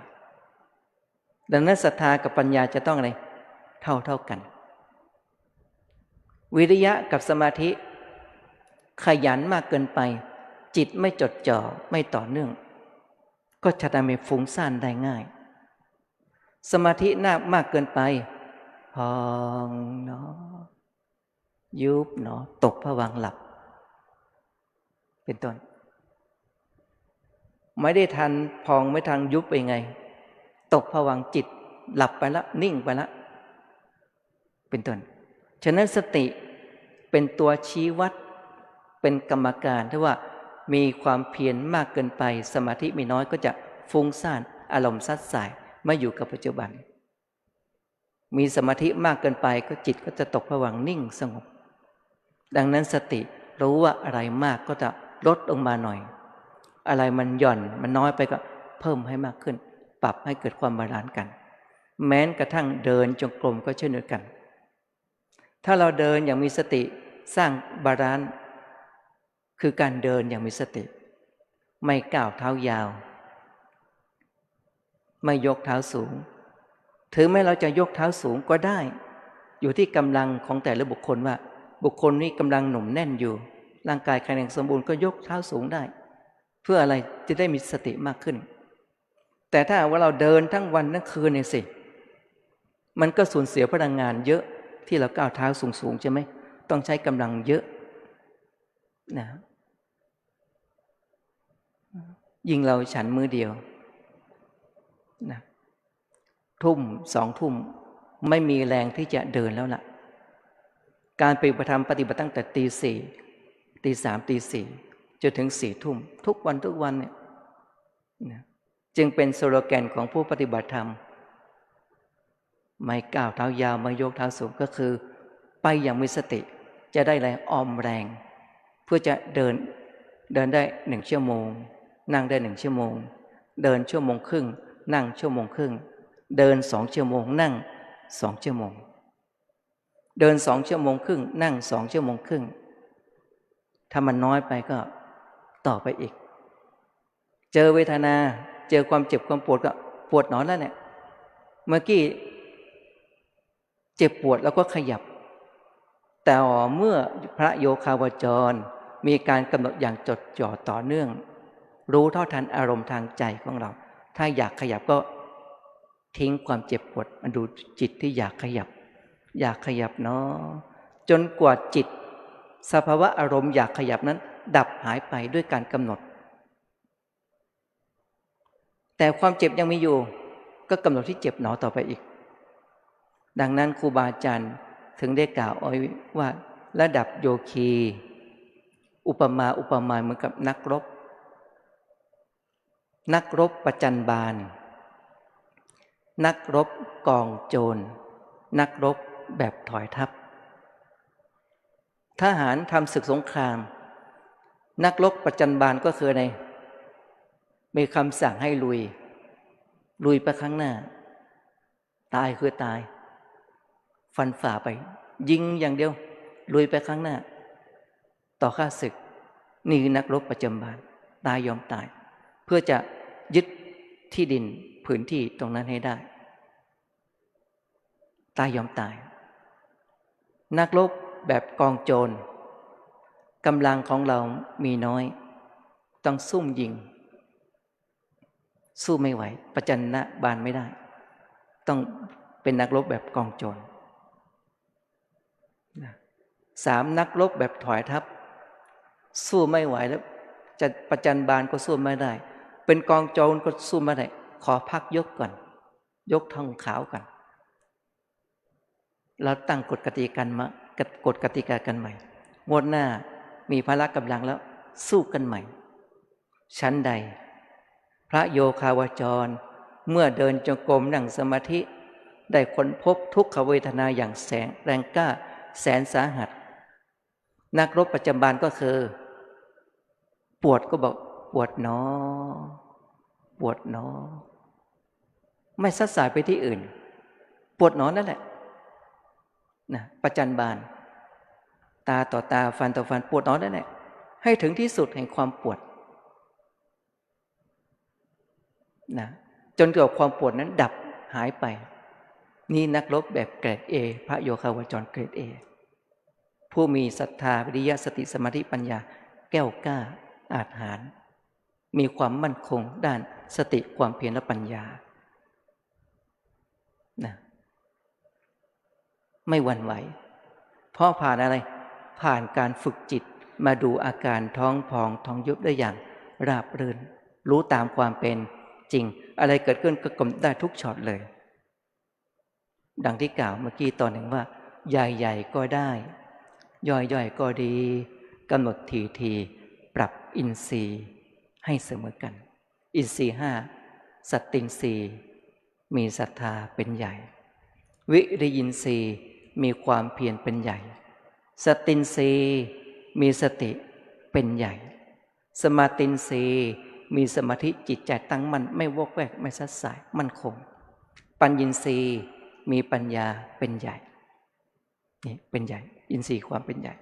ดังนั้นศรัทธากับปัญญาจะต้องอะไรเท่ากันวิริยะกับสมาธิขยันมากเกินไปจิตไม่จดจ่อไม่ต่อเนื่องก็จะทำให้ฟุ้งซ่านได้ง่ายสมาธิมากเกินไปพองเนาะยุบเนาะตกผวังค์หลับเป็นต้นไม่ได้ทันพองไม่ทันยุบไปไงตกผวังค์จิตหลับไปแล้วนิ่งไปแล้วเป็นต้นฉะนั้นสติเป็นตัวชี้วัดเป็นกรรมการถ้าว่ามีความเพียรมากเกินไปสมาธิมีน้อยก็จะฟุ้งซ่านอารมณ์ซัดสายไม่อยู่กับปัจจุบันมีสมาธิมากเกินไปก็จิตก็จะตกผวังค์นิ่งสงบดังนั้นสติรู้ว่าอะไรมากก็จะลดลงมาหน่อยอะไรมันหย่อนมันน้อยไปก็เพิ่มให้มากขึ้นปรับให้เกิดความบาลานซ์กันแม้กระทั่งเดินจงกรมก็เช่นเดียวกันถ้าเราเดินอย่างมีสติสร้างบาลานซ์คือการเดินอย่างมีสติไม่ก้าวเท้ายาวไม่ยกเท้าสูงถึงแม้เราจะยกเท้าสูงก็ได้อยู่ที่กำลังของแต่ละบุคคลว่าบุคคลนี้กำลังหนุ่มแน่นอยู่ร่างกายแข็งแรงสมบูรณ์ก็ยกเท้าสูงได้เพื่ออะไรจะได้มีสติมากขึ้นแต่ถ้าว่าเราเดินทั้งวันทั้งคืนเนี่ยสิมันก็สูญเสียพลังงานเยอะที่เราก้าวเท้าสูงใช่ไหมต้องใช้กำลังเยอะนะยิ่งเราฉันมื้อเดียวนะทุ่ม2 ทุ่มไม่มีแรงที่จะเดินแล้วล่ะการปฏิบัติธรรมปฏิบัติตั้งแต่ตี 4 ตี 3 ตี 4จนถึง4 ทุ่มทุกวันเนี่ยนะจึงเป็นสโลแกนของผู้ปฏิบัติธรรม ไม่ก้าวเท้ายาวไม่ยกเท้าสูงก็คือไปอย่างมีสติจะได้แรงออมแรงเพื่อจะเดินได้1 ชั่วโมงนั่งได้1 ชั่วโมงเดิน1.5 ชั่วโมงนั่ง1.5 ชั่วโมงเดิน2 ชั่วโมงนั่ง2 ชั่วโมงเดิน2 ชั่วโมงนั่ง2 ชั่วโมงถ้ามันน้อยไปก็ต่อไปอีกเจอเวทนาเจอความเจ็บความปวดก็ปวดหนอแล้วเนี่ยเมื่อกี้เจ็บปวดแล้วก็ขยับแต่เมื่อพระโยคาวจรมีการกำหนดอย่างจดจ่อต่อเนื่องรู้เท่าทันอารมณ์ทางใจของเราถ้าอยากขยับก็ทิ้งความเจ็บปวดมาดูจิตที่อยากขยับเนาะจนกว่าจิตสภาวะอารมณ์อยากขยับนั้นดับหายไปด้วยการกำหนดแต่ความเจ็บยังมีอยู่ก็กำหนดที่เจ็บหนอต่อไปอีกดังนั้นครูบาอาจารย์ถึงได้กล่าวเอาไว้ว่าระดับโยคีอุปมาเหมือนกับนักรบประจันบานนักรบกองโจรนักรบแบบถอยทัพทหารทำศึกสงครามนักรบประจันบานก็คืออะไรมีคำสั่งให้ลุยไปข้างหน้าตายคือตายฟันฝ่าไปยิงอย่างเดียวลุยไปข้างหน้าต่อข้าศึกนี่คือนักรบประจำบานตายยอมตายเพื่อจะยึดที่ดินพื้นที่ตรงนั้นให้ได้ตายยอมตายนักรบแบบกองโจรกำลังของเรามีน้อยต้องซุ่มยิงสู้ไม่ไหวประจันบานไม่ได้ต้องเป็นนักรบแบบกองโจร3นักรบแบบถอยทัพสู้ไม่ไหวแล้วจะประจันบานก็สู้ไม่ได้เป็นกองโจรก็สู้ไม่ได้ขอพักยกก่อนยกธงขาวก่อนเราตั้งกฎกติกากันใหม่งวดหน้ามีพละกำลังแล้วสู้กันใหม่ชั้นใดพระโยคาวจรเมื่อเดินจงกรมนั่งสมาธิได้ค้นพบทุกขเวทนาอย่างแรงกล้าแสนสาหัสนักรบประจำบานก็คือปวดก็บอกปวดหนอไม่ซัดสายไปที่อื่นปวดหนอนั่นแหละนะประจันบานตาต่อตาฟันต่อฟันปวดหนอนั่นแหละให้ถึงที่สุดแห่งความปวดนะจนเกิดความปวดนั้นดับหายไปนี่นักรบแบบเกรด A พระโยคาวจรเกรด A ผู้มีศรัทธาวิริยะสติสมาธิปัญญาแก้วกล้าอาจหาญมีความมั่นคงด้านสติความเพียรและปัญญานะไม่หวั่นไหวเพราะผ่านอะไรผ่านการฝึกจิตมาดูอาการท้องพองท้องยุบได้อย่างราบรื่นรู้ตามความเป็นจริงอะไรเกิดขึ้นก็กำหนดได้ทุกช็อตเลยดังที่กล่าวเมื่อกี้ตอนหนึ่งว่าใหญ่ๆก็ได้ย่อยๆก็ดีกำหนดทีปรับอินทรีย์ให้เสมอกันอินทรีย์5สัตตินทรีย์มีศรัทธาเป็นใหญ่วิริยินทรีย์มีความเพียรเป็นใหญ่สตินทรีย์มีสติเป็นใหญ่สมาตินทรีย์มีสมาธิจิตใจตั้งมั่นไม่วอกแวกไม่ซัดสายมั่นคงปัญญินทรีย์มีปัญญาเป็นใหญ่นี่เป็นใหญ่อินทรีย์ความเป็นใหญ่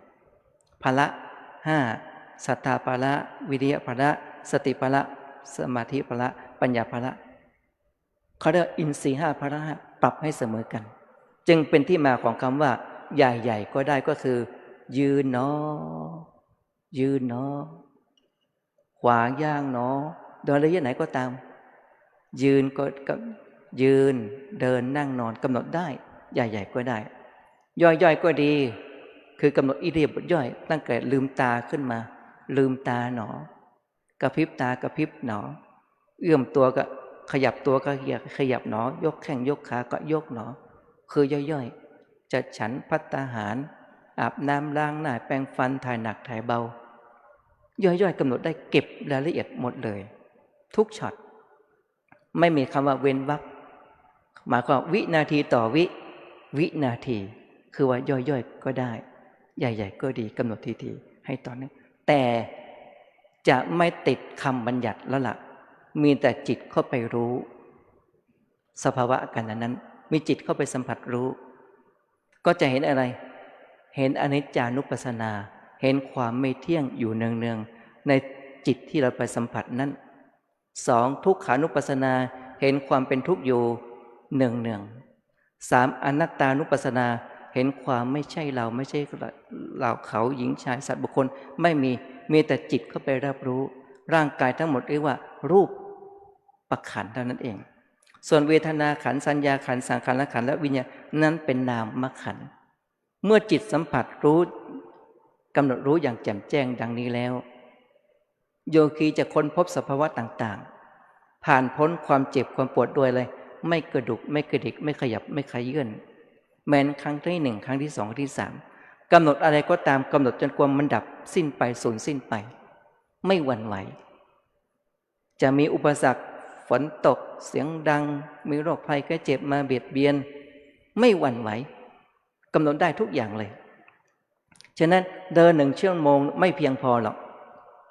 พละ5ศรัทธาพละวิริยะพละสติพละสมาธิพละปัญญาพละเขาเรียกอินทรีย์5พละ5ปรับให้เสมอกันจึงเป็นที่มาของคำว่าใหญ่ๆก็ได้ก็คือยืนเนาะขวาย่างเนาะเดินระยะไหนก็ตามยืนก็ยืนเดินนั่งนอนกำหนดได้ใหญ่ๆก็ได้ย่อยๆก็ดีคือกำหนดอิริยาบถย่อยตั้งแต่ลืมตาขึ้นมาลืมตาหนอกระพริบตากระพริบหนอเอื้อมตัวก็ขยับตัวก็ขยับหนอยกแข้งยกขาก็ยกหนอคือย่อยๆจะฉันภัตตาหารอาบน้ำล้างหน้าแปรงฟันถ่ายหนักถ่ายเบาย่อยๆกำหนดได้เก็บรายละเอียดหมดเลยทุกช็อตไม่มีคำว่าเว้นวรรค หมายความวินาทีต่อวินาทีคือว่าย่อยๆก็ได้ใหญ่ๆก็ดีกำหนดทีๆให้ต่อเนื่องแต่จะไม่ติดคำบัญญัติแล้วล่ะมีแต่จิตเข้าไปรู้สภาวะอาการนั้นมีจิตเข้าไปสัมผัสรู้ก็จะเห็นอะไรเห็นอนิจจานุปัสสนาเห็นความไม่เที่ยงอยู่เนืองๆในจิตที่เราไปสัมผัสนั้นสองทุกขานุปัสสนาเห็นความเป็นทุกข์อยู่เนืองๆสามอนัตตานุปัสสนาเห็นความไม่ใช่เราไม่ใช่เราเขาหญิงชายสัตว์บุคคลไม่มีแต่จิตเข้าไปรับรู้ร่างกายทั้งหมดเรียกว่ารูปปัจขันธ์เท่านั้นเองส่วนเวทนาขันธ์สัญญาขันธ์สังขารขันธ์และวิญญาณนั้นเป็นนามขันธ์เมื่อจิตสัมผัสรู้กำหนดรู้อย่างแจ่มแจ้งดังนี้แล้วโยคีจะค้นพบสภาวะต่างๆผ่านพ้นความเจ็บความปวดด้วยเลยไม่กระดุกไม่กระดิกไม่ขยับไม่ขยื่นแม้นครั้งที่หนึ่งครั้งที่สองครั้งที่สามกำหนดอะไรก็ตามกำหนดจนความมันดับสิ้นไปสูญสิ้นไปไม่หวั่นไหวจะมีอุปสรรคฝนตกเสียงดังมีโรคภัยแค่เจ็บมาเบียดเบียนไม่หวั่นไหวกำหนดได้ทุกอย่างเลยฉะนั้นเดิน1 ชั่วโมงไม่เพียงพอหรอก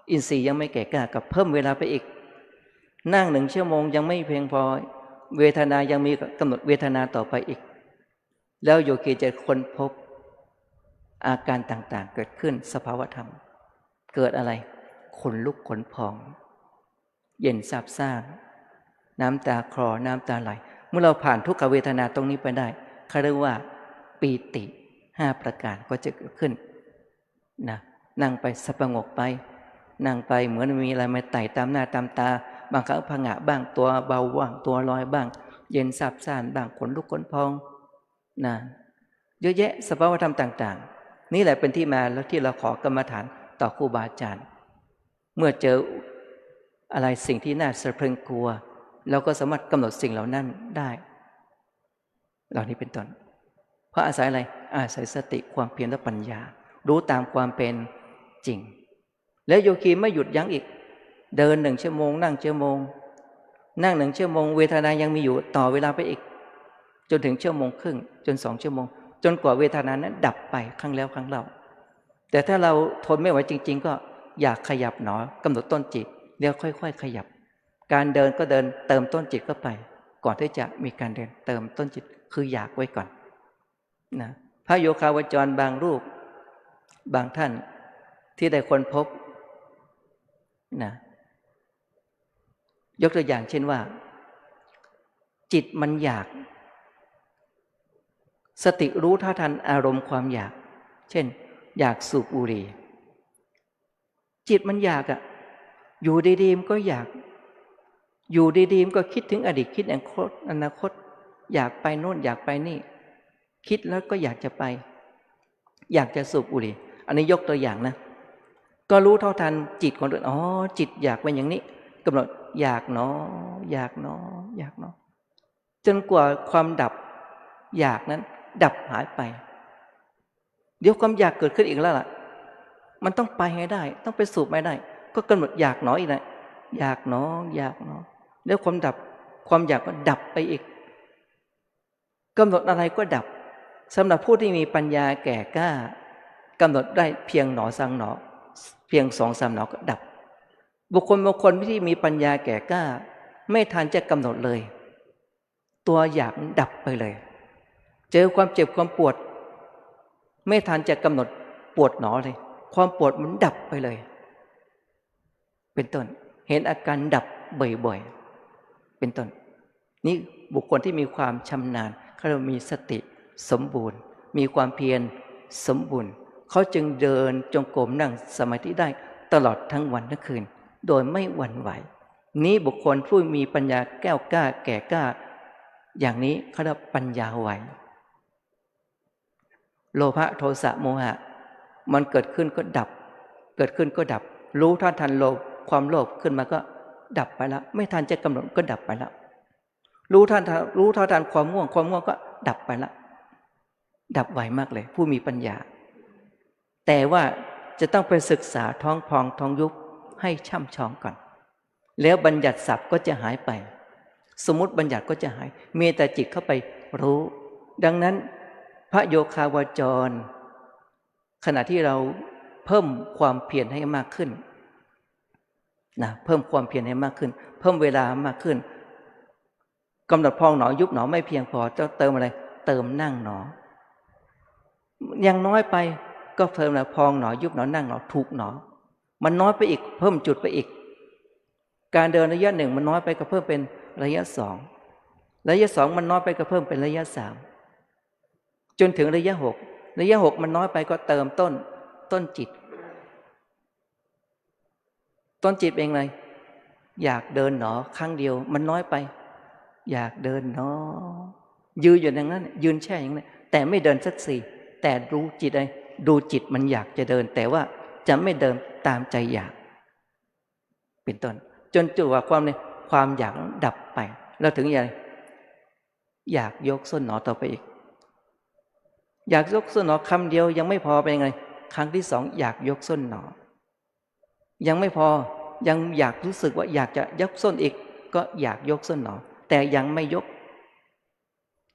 อินทรีย์ยังไม่แก่กล้ากับเพิ่มเวลาไปอีกนั่ง1 ชั่วโมงยังไม่เพียงพอเวทนายังมีกำหนดเวทนาต่อไปอีกแล้วโยคีจะค้นพบอาการต่างๆเกิดขึ้นสภาวธรรมเกิดอะไรขนลุกขนพองเย็นซาบซ่านน้ำตาคลอน้ำตาไหลเมื่อเราผ่านทุกขเวทนาตรงนี้ไปได้เขาเรียกว่าปีติ5 ประการก็จะเกิดขึ้นนะนั่งไปสงบไปนั่งไปเหมือนมีอะไรมาไต่ตามหน้าตามตาบางครั้งผงะบ้างตัวเบาบ้างตัวลอยบ้างเย็นซาบซ่านบ้างขนลุกขนพองนะเยอะแยะสภาวธรรมต่างๆนี่แหละเป็นที่มาแล้วที่เราขอกรรมฐานต่อครูบาอาจารย์เมื่อเจออะไรสิ่งที่น่าสะพรึงกลัวเราก็สามารถกำหนดสิ่งเหล่านั้นได้เหล่านี้เป็นต้นเพราะอาศัยอะไรอาศัยสติความเพียรและปัญญารู้ตามความเป็นจริงแล้วโยคีไม่หยุดยั้งอีกเดิน1 ชั่วโมงนั่ง1 ชั่วโมงนั่ง1 ชั่วโมงเวทนายังมีอยู่ต่อเวลาไปอีกจนถึง1 ชั่วโมงครึ่งจน2 ชั่วโมงจนกว่าเวทนานั้นดับไปครั้งแล้วครั้งเล่าแต่ถ้าเราทนไม่ไหวจริงๆก็อยากขยับหนอกำหนดต้นจิตแล้วค่อยๆขยับการเดินก็เดินเติมต้นจิตเข้าไปก่อนที่จะมีการเดินเติมต้นจิตคืออยากไว้ก่อนนะพระโยคาวจรบางรูปบางท่านที่ได้ค้นพบนะยกตัวอย่างเช่นว่าจิตมันอยากสติรู้เท่าทันอารมณ์ความอยากเช่นอยากสูบบุหรี่จิตมันอยากอยู่ดีๆมันก็อยากอยู่ดีๆมันก็คิดถึงอดีตคิดอนาคตอยากไปโน่นอยากไปนี่คิดแล้วก็อยากจะไปอยากจะสูบบุหรี่อันนี้ยกตัวอย่างนะก็รู้เท่าทันจิตของตัวอ๋อจิตอยากเป็นอย่างนี้กำหนดอยากเนาะอยากเนาะอยากเนาะจนกว่าความดับอยากนั้นดับหายไปเดี๋ยวความอยากเกิดขึ้นอีกแล้วล่ะมันต้องไปให้ได้ต้องไปสูบไม่ได้ก็กำหนดอยากเนาะอีกนะอยากเนาะอยากเนาะแล้วความอยากก็ดับไปอีกกำหนดอะไรก็ดับสำหรับผู้ที่มีปัญญาแก่กล้ากำหนดได้เพียงหนอสังหนอเพียง2-3 หนอก็ดับบุคคลที่มีปัญญาแก่กล้าไม่ทันจะกำหนดเลยตัวอยากดับไปเลยเจอความเจ็บความปวดไม่ทันจะกำหนดปวดหนอเลยความปวดมันดับไปเลยเป็นต้นเห็นอาการดับบ่อยๆเป็นต้นนี่บุคคลที่มีความชำนาญเขาเรียกมีสติสมบูรณ์มีความเพียรสมบูรณ์เขาจึงเดินจงกรมนั่งสมาธิได้ตลอดทั้งวันทั้งคืนโดยไม่หวั่นไหวนี้บุคคลผู้มีปัญญาแก้วกล้าแก่กล้าอย่างนี้เขาเรียกปัญญาไหวโลภะโทสะโมหะมันเกิดขึ้นก็ดับเกิดขึ้นก็ดับรู้เท่าทันโลภความโลภขึ้นมาก็ดับไปแล้วไม่ทันจะกำหนดก็ดับไปแล้วรู้เท่าทันความง่วงก็ดับไปแล้วดับไวมากเลยผู้มีปัญญาแต่ว่าจะต้องไปศึกษาท้องพองท้องยุบให้ช่ำชองก่อนแล้วบัญญัติศัพท์ก็จะหายไป สมมุติบัญญัติก็จะหายมีแต่จิตเข้าไปรู้ ดังนั้นพระโยคาวจรขณะที่เราเพิ่มความเพียรให้มากขึ้นนะเพิ่มความเพียรให้มากขึ้นเพิ่มเวลามากขึ้นกำหนดพองหนอยุบหนอไม่เพียงพอจะเติมอะไรเติมนั่งหนอยังน้อยไปก็เพิ่มอะไรพองหนอยุบหนอนั่งหนอถูกหนอมันน้อยไปอีกเพิ่มจุดไปอีกการเดินระยะหนึ่งมันน้อยไปก็เพิ่มเป็นระยะสองระยะสองมันน้อยไปก็เพิ่มเป็นระยะสามจนถึงระยะหกระยะหกมันน้อยไปก็เติมต้นจิตเป็นไงอยากเดินหนอครั้งเดียวมันน้อยไปอยากเดินหนอยืนอยู่อย่างนั้นยืนแช่อย่างนั้นแต่ไม่เดินสักสี่แต่รู้จิตไอ้ดูจิตมันอยากจะเดินแต่ว่าจะไม่เดินตามใจอยากเป็นต้นจนจุดว่าความอยากดับไปแล้วถึงอยากยกส้นหนอต่อไปอีกอยากยกส้นหนอคำเดียวยังไม่พอเป็นไงครั้งที่สองอยากยกส้นหนอยังไม่พอยังอยากรู้สึกว่าอยากจะยกส้นอีกก็อยากยกส้นหนอแต่ยังไม่ยก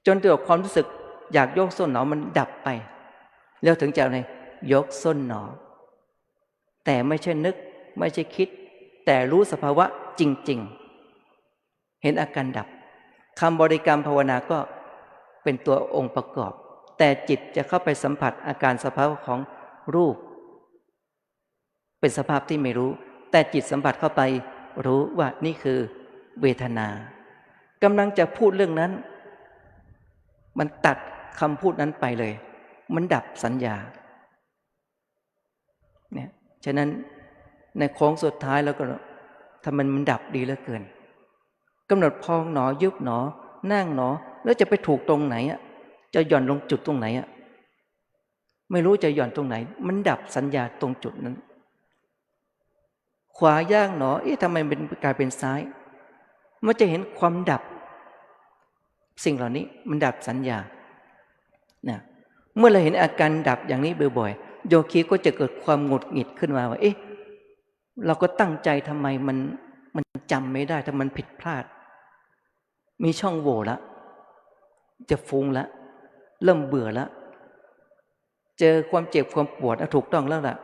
จนตัวความรู้สึกอยากยกส้นหนอมันดับไปแล้วถึงจะยกส้นหนอแต่ไม่ใช่นึกไม่ใช่คิดแต่รู้สภาวะจริงๆเห็นอาการดับคำบริกรรมภาวนาก็เป็นตัวองค์ประกอบแต่จิตจะเข้าไปสัมผัสอาการสภาวะของรูปเป็นสภาพที่ไม่รู้แต่จิตสัมผัสเข้าไปรู้ว่านี่คือเวทนากำลังจะพูดเรื่องนั้นมันตัดคำพูดนั้นไปเลยมันดับสัญญาเนี่ยฉะนั้นในโค้งสุดท้ายแล้วก็ทำมันดับดีเหลือเกินกำหนดพองหนอยุบหนอนั่งหนอแล้วจะไปถูกตรงไหนอ่ะจะหย่อนลงจุดตรงไหนอ่ะไม่รู้จะหย่อนตรงไหนมันดับสัญญาตรงจุดนั้นขวาย่างหนอทำไมเป็นกลายเป็นซ้ายมันจะเห็นความดับสิ่งเหล่านี้มันดับสัญญาเนี่ยเมื่อเราเห็นอาการดับอย่างนี้บ่อยๆโยคีก็จะเกิดความหงุดหงิดขึ้นมาว่าเราก็ตั้งใจทำไมมันจำไม่ได้ถ้ามันผิดพลาดมีช่องโหว่ละจะฟุ้งละเริ่มเบื่อละเจอความเจ็บความปวดถูกต้องแล้วล่ะ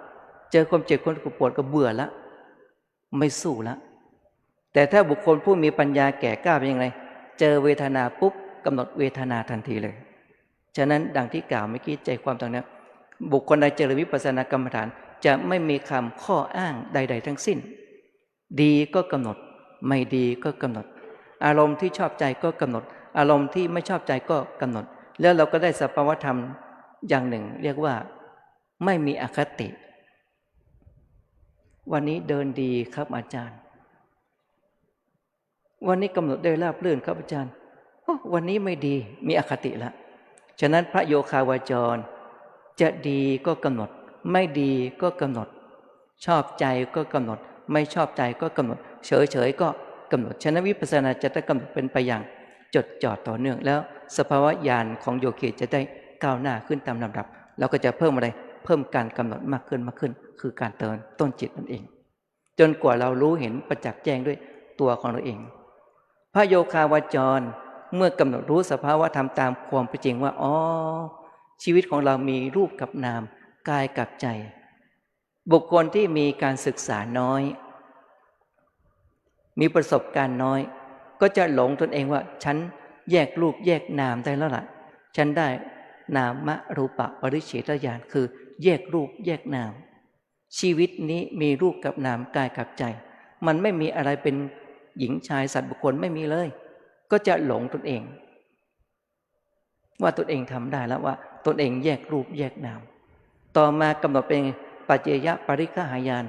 เจอความเจ็บความปวดก็เบื่อละไม่สู้ละแต่ถ้าบุคคลผู้มีปัญญาแก่กล้าเป็นยังไงเจอเวทนาปุ๊บกำหนดเวทนาทันทีเลยฉะนั้นดังที่กล่าวเมื่อกี้ใจความตรงนี้บุคคลใดเจริญวิปัสสนากรรมฐานจะไม่มีคำข้ออ้างใดๆทั้งสิ้นดีก็กำหนดไม่ดีก็กำหนดอารมณ์ที่ชอบใจก็กำหนดอารมณ์ที่ไม่ชอบใจก็กำหนดแล้วเราก็ได้สภาวธรรมอย่างหนึ่งเรียกว่าไม่มีอคติวันนี้เดินดีครับอาจารย์วันนี้กำหนดได้ราบรื่นครับอาจารย์วันนี้ไม่ดีมีอคติละฉะนั้นพระโยคาวจรจะดีก็กำหนดไม่ดีก็กำหนดชอบใจก็กำหนดไม่ชอบใจก็กำหนดเฉยๆก็กำหนดฉะนั้นวิปัสสนาจะต้องกำหนดเป็นไปอย่างจดจ่อต่อเนื่องแล้วสภาวะญาณของโยคีจะได้ก้าวหน้าขึ้นตามลำดับเราก็จะเพิ่มอะไรเพิ่มการกำหนดมากขึ้นคือการเตือนต้นจิตนั่นเองจนกว่าเรารู้เห็นประจักษ์แจ้งด้วยตัวของเราเองพระโยคาวจรเมื่อกำหนดรู้สภาวะธรรมตามความเป็นจริงว่าชีวิตของเรามีรูปกับนามกายกับใจบุคคลที่มีการศึกษาน้อยมีประสบการณ์น้อยก็จะหลงตนเองว่าฉันแยกรูปแยกนามได้แล้วล่ะฉันได้นามรูปปริเฉทญาณคือแยกรูปแยกนามชีวิตนี้มีรูปกับนามกายกับใจมันไม่มีอะไรเป็นหญิงชายสัตว์บุคคลไม่มีเลยก็จะหลงตนเองว่าตนเองทำได้แล้วว่าตนเองแยกรูปแยกนามต่อมากำหนดเป็นปัจเจยปริฆหายาน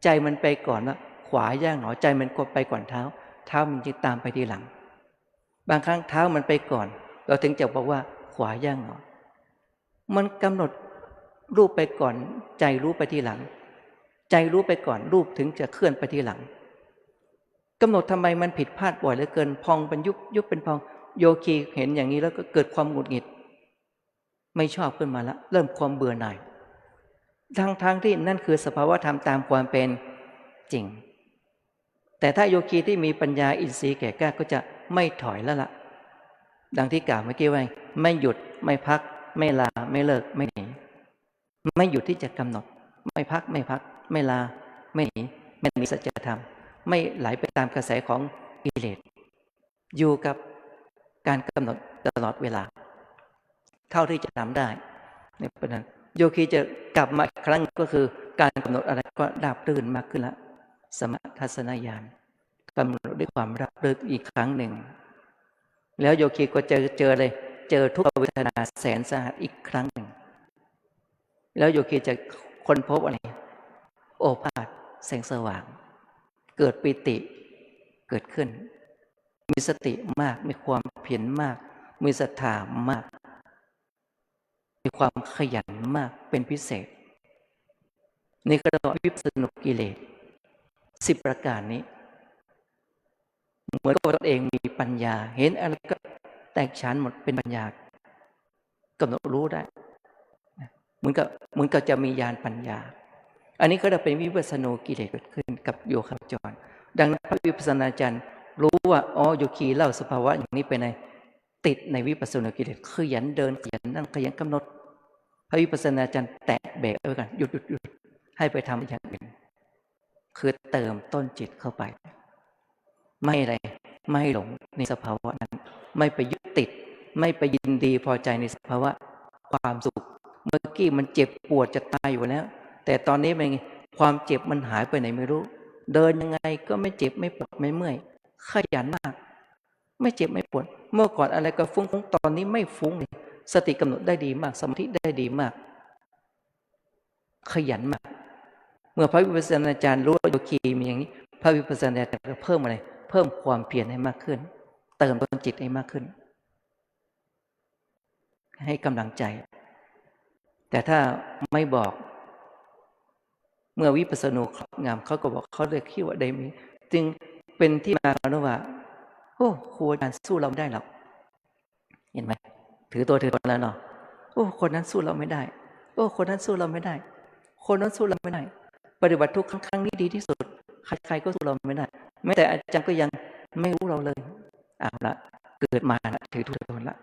ใจมันไปก่อนว่าขวาย่างหนอใจมันกดไปก่อนเท้ามันจะตามไปทีหลังบางครั้งเท้ามันไปก่อนเราถึงจะบอกว่าขวาย่างหนอมันกำหนดรูปไปก่อนใจรู้ไปทีหลังใจรู้ไปก่อนรูปถึงจะเคลื่อนไปทีหลังกำหนดทำไมมันผิดพลาดบ่อยเหลือเกินพองเป็นยุบเป็นพองโยคีเห็นอย่างนี้แล้วก็เกิดความหงุดหงิดไม่ชอบขึ้นมาแล้วเริ่มความเบื่อหน่ายทั้งที่นั่นคือสภาวะธรรมตามความเป็น จริงแต่ถ้าโยคีที่มีปัญญาอินทรีย์แก่กล้าก็จะไม่ถอยแล้วล่ะดังที่กล่าวเมื่อกี้ว่าไม่หยุดไม่พักไม่ลาไม่เลิกไม่หนีไม่หยุดที่จะกำหนดไม่พักไม่ลาไม่หนีไม่มีสัจธรรมไม่ไหลไปตามกระแสของกิเลสอยู่กับการกำหนดตลอดเวลาเท่าที่จะทำได้ในประเด็นโยคีจะกลับมาอีกครั้งก็คือการกำหนดอะไรก็ราบรื่นมากขึ้นละสมถทัศนญาณกำหนดด้วยความราบรื่นอีกครั้งหนึ่งแล้วโยคีก็เจอเลยเจอทุกเวทนาแสนสาหัสอีกครั้งหนึ่งแล้วโยคีจะค้นพบอะไรโอภาสแสงสว่างเกิดปิติเกิดขึ้นมีสติมากมีความเพียรมากมีศรัทธามากมีความขยันมากเป็นพิเศษนี่ก็เรียกว่าวิปัสสนุกิเลส10ประการนี้เหมือนกับตนเองมีปัญญาเห็นอะไรก็แตกฉานหมดเป็นปัญญากำหนดรู้ได้เหมือนกับจะมีญาณปัญญาอันนี้ก็จะเป็นวิปัสสนุกิเลสเกิดขึ้นกับโยคาวจรดังนั้นพระวิปัสสนาจารย์รู้ว่าอ๋อโยคีเล่าสภาวะอย่างนี้ไปในติดในวิปัสสนุกิเลสขยันเดินขยันนั่งขยันกำหนดพระวิปัสสนาจารย์แตะเบรกไว้ก่อนหยุดให้ไปทำอย่างอื่นคือเติมต้นจิตเข้าไปไม่อะไรไม่หลงในสภาวะนั้นไม่ไปยึดติดไม่ไปยินดีพอใจในสภาวะความสุขเมื่อกี้มันเจ็บปวดจะตายอยู่แล้วแต่ตอนนี้เป็นไงความเจ็บมันหายไปไหนไม่รู้เดินยังไงก็ไม่เจ็บไม่ปวดไม่เมื่อยขยันมากไม่เจ็บไม่ปวดเมื่อก่อนอะไรก็ฟุ้งตอนนี้ไม่ฟุ้งเลยสติกำหนดได้ดีมากสมาธิได้ดีมากขยันมากเมื่อพระวิปัสสนาจารย์รู้ว่าโยคีมีอย่างนี้พระวิปัสสนาจารย์ก็เพิ่มอะไรเพิ่มความเพียรให้มากขึ้นเติมต้นจิตให้มากขึ้นให้กำลังใจแต่ถ้าไม่บอกเมื่อวิปัสสนุครอบงำเขาก็บอกเขาเลยคิดว่าได้มีจึงเป็นที่มาของว่าโอ้ครูอาจารย์สู้เราไม่ได้หรอกเห็นไหมถือตัวแล้วเนาะโอ้คนนั้นสู้เราไม่ได้โอ้คนนั้นสู้เราไม่ได้คนนั้นสู้เราไม่ได้ปฏิบัติทุกครั้งนี้ดีที่สุดใครก็สู้เราไม่ได้แม้แต่อาจารย์ก็ยังไม่รู้เราเลยเอาละเกิดมาละถือตัวตนละ